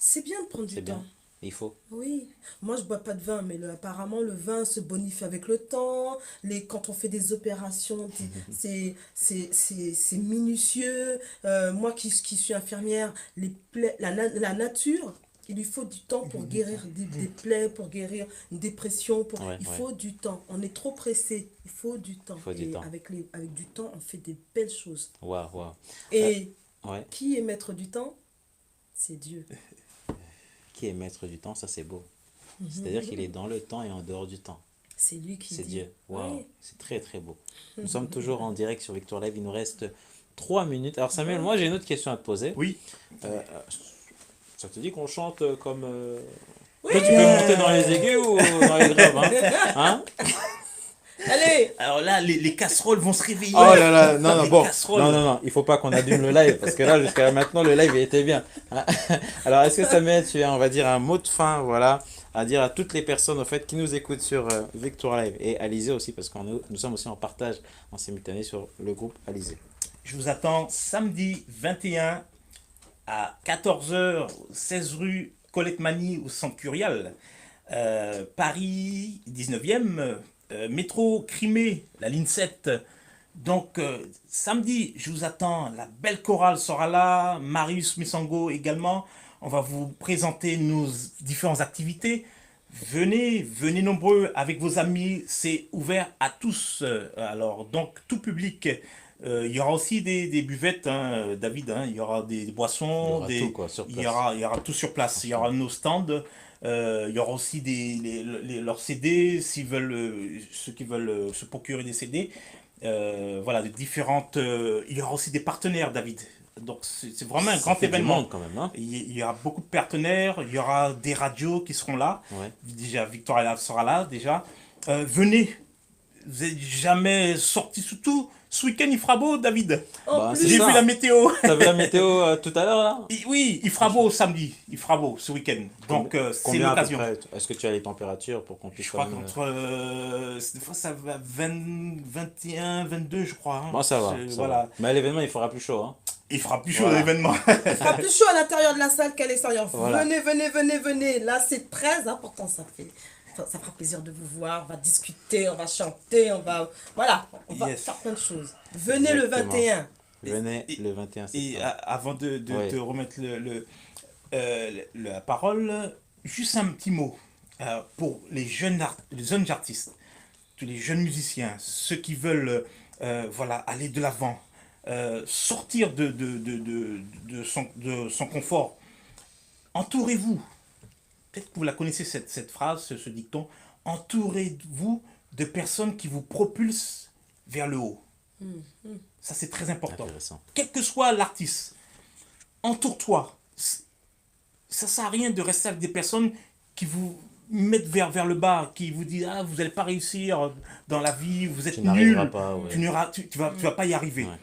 C'est bien de prendre c'est du bien. temps. Il faut. Oui, moi je bois pas de vin, mais apparemment le vin se bonifie avec le temps. Quand on fait des opérations, c'est minutieux. Moi qui suis infirmière, la nature, il lui faut du temps pour guérir des plaies, pour guérir une dépression. Ouais, Il ouais. faut du temps. On est trop pressé. Il faut du temps. faut du Et temps. avec du temps, on fait des belles choses. Waouh, waouh. Et Ouais. qui est maître du temps? C'est Dieu. Qui est maître du temps, ça c'est beau. C'est-à-dire qu'il est dans le temps et en dehors du temps. C'est lui qui C'est dit. Dieu. Waouh, Ouais. c'est très très beau. Nous sommes toujours en direct sur Victoire Live. Il nous reste 3 minutes. Alors Samuel, moi j'ai une autre question à te poser. Oui. Ça te dit qu'on chante comme... Toi, tu peux monter dans les aigus ou dans les graves hein? Allez! Alors là, les casseroles vont se réveiller. Oh là là, non, non, Les bon, casseroles. non, il faut pas qu'on allume le live, parce que là, jusqu'à maintenant, le live était bien. Hein. Alors, est-ce que Samuel, tu as, on va dire, un mot de fin, voilà, à dire à toutes les personnes, au fait, qui nous écoutent sur Victoire Live, et Alizé aussi, parce que nous sommes aussi en partage en simultané sur le groupe Alizé. je vous attends samedi 21 à 14h, 16 rue Colette Mani au Centre Curial. Paris 19e, métro Crimée, la ligne 7. Donc samedi, je vous attends, la belle chorale sera là, Marius Missango également. On va vous présenter nos différentes activités. Venez nombreux avec vos amis, c'est ouvert à tous. Alors donc tout public. Il y aura aussi des buvettes, hein, David, hein, il y aura des boissons, Il y aura tout, quoi, sur il place. y aura tout sur place. Il y aura nos stands, il y aura aussi leurs CD, ceux qui veulent se procurer des CD. Voilà, de différentes. Il y aura aussi des partenaires, David. Donc c'est vraiment un Ça grand fait du événement. monde quand même, hein. Il y aura beaucoup de partenaires, il y aura des radios qui seront là. Ouais. Déjà, Victoire sera là déjà. Venez, vous n'êtes jamais sorti sous tout. Ce week-end, il fera beau, David. En Bah, plus, c'est J'ai ça. vu la météo. T'as vu la météo tout à l'heure là? Oui, il fera beau samedi. Il fera beau ce week-end. Donc, c'est Combien à peu l'occasion. près? Est-ce que tu as les températures pour qu'on puisse Je crois quand même, qu'entre. Des fois, ça va 20, 21, 22, je crois. hein. Bon, ça va. C'est- ça Voilà. va. Mais à l'événement, il fera plus chaud. Hein. Il fera plus chaud Voilà. l'événement. il fera plus chaud à l'intérieur de la salle qu'à l'extérieur. Voilà. Venez. Là, c'est très important, ça fera plaisir de vous voir. On va discuter, on va chanter, on va Yes. faire plein de choses. Venez le Exactement. 21. Venez Et- le 21 Et septembre. avant de Ouais. te remettre la parole, juste un petit mot pour les jeunes artistes, tous les jeunes musiciens, ceux qui veulent voilà, aller de l'avant, sortir de son confort. Entourez-vous, peut-être que vous la connaissez cette phrase, ce dicton, entourez-vous de personnes qui vous propulsent vers le haut. Ça, c'est très important. Intéressant. Quel que soit l'artiste, entoure-toi. Ça ne sert à rien de rester avec des personnes qui vous mettent vers le bas, qui vous disent « Ah, vous n'allez pas réussir dans la vie, vous êtes Tu n'arriveras nul, pas, ouais. tu vas pas y arriver. Ouais.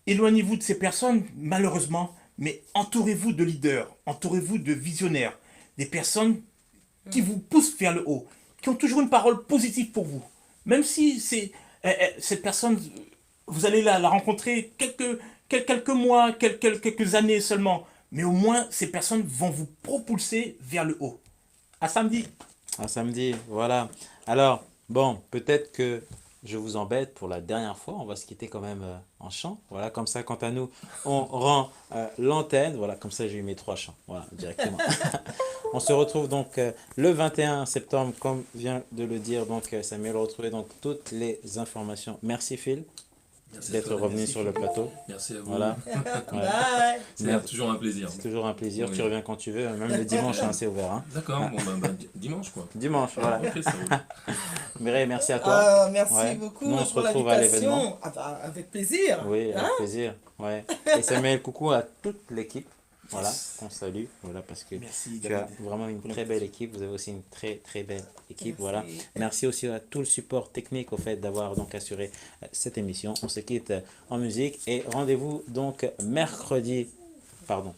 Éloignez-vous de ces personnes, malheureusement, mais entourez-vous de leaders, entourez-vous de visionnaires, des personnes qui vous poussent vers le haut, qui ont toujours une parole positive pour vous. Même si cette personne, vous allez la rencontrer quelques mois, quelques années seulement, mais au moins ces personnes vont vous propulser vers le haut. À samedi. Un samedi, voilà. Alors, bon, peut-être que je vous embête pour la dernière fois. On va se quitter quand même en chant. Voilà, comme ça, quant à nous, on rend l'antenne. Voilà, comme ça, j'ai eu mes 3 chants. Voilà, directement. On se retrouve donc le 21 septembre, comme vient de le dire donc Samuel. Retrouver donc toutes les informations. Merci Phil Merci à d'être toi, revenu merci. sur le plateau. Merci à vous. Voilà. Ouais. Bye. C'est toujours un plaisir. C'est toujours un plaisir. Oui. Tu reviens quand tu veux. Même le dimanche, hein, c'est ouvert. Hein. D'accord, bon, dimanche quoi. Dimanche, voilà. Ok, ça roule. Mireille, merci à toi. Merci Ouais. beaucoup Nous, on se pour retrouve à l'invitation. l'événement. Ah bah, avec plaisir. Oui, avec Hein? plaisir. Ouais. Et Samuel, coucou à toute l'équipe. Voilà, Yes. qu'on salue. Voilà, parce que Merci tu as David. vraiment une très belle équipe. Vous avez aussi une très très belle équipe. Merci. Voilà. Merci aussi à tout le support technique au fait d'avoir donc assuré cette émission. On se quitte en musique et rendez-vous donc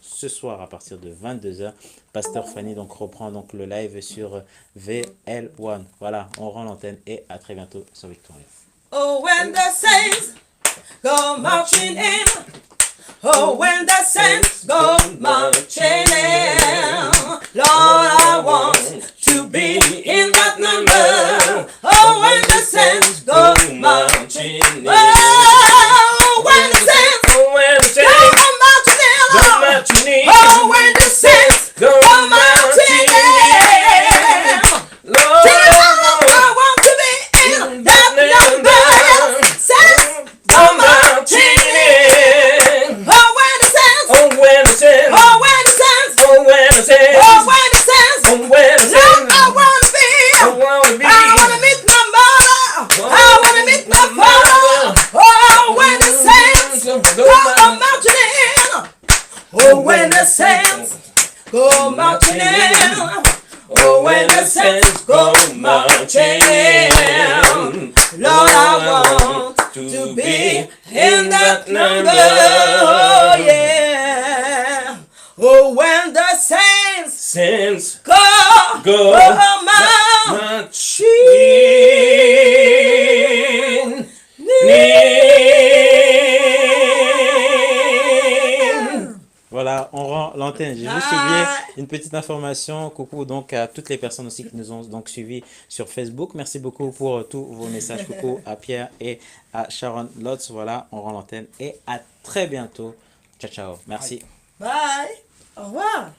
ce soir à partir de 22h. Pasteur Fanny donc reprend donc le live sur VL1. Voilà, on rend l'antenne et à très bientôt sur Victoria. Oh, when the saints go marching in. Oh, when the saints go marching in. Lord, I want to be in that number. Oh, when the saints go marching in. Oh, when the saints go marching in. Oh, when the saints go marching in. I want to be in that number. Saints go marching in. Oh, when the saints. Oh, when the saints. Oh, when the saints. Oh, when the saints. Oh, when the saints. Oh, when the saints. I wanna be. I wanna meet my mother. I wanna meet my father. Oh, when the saints go marching in. Oh, when the saints go marching in. Oh, when the saints go marching in. Lord, I want to be in that number. Oh, yeah. Oh, when the saints go marching in. l'antenne. J'ai juste oublié une petite information. Coucou donc à toutes les personnes aussi qui nous ont donc suivis sur Facebook. Merci beaucoup pour tous vos messages. Coucou à Pierre et à Sharon Lotz. Voilà, on rend l'antenne et à très bientôt. Ciao, ciao. Merci. Bye. Au revoir.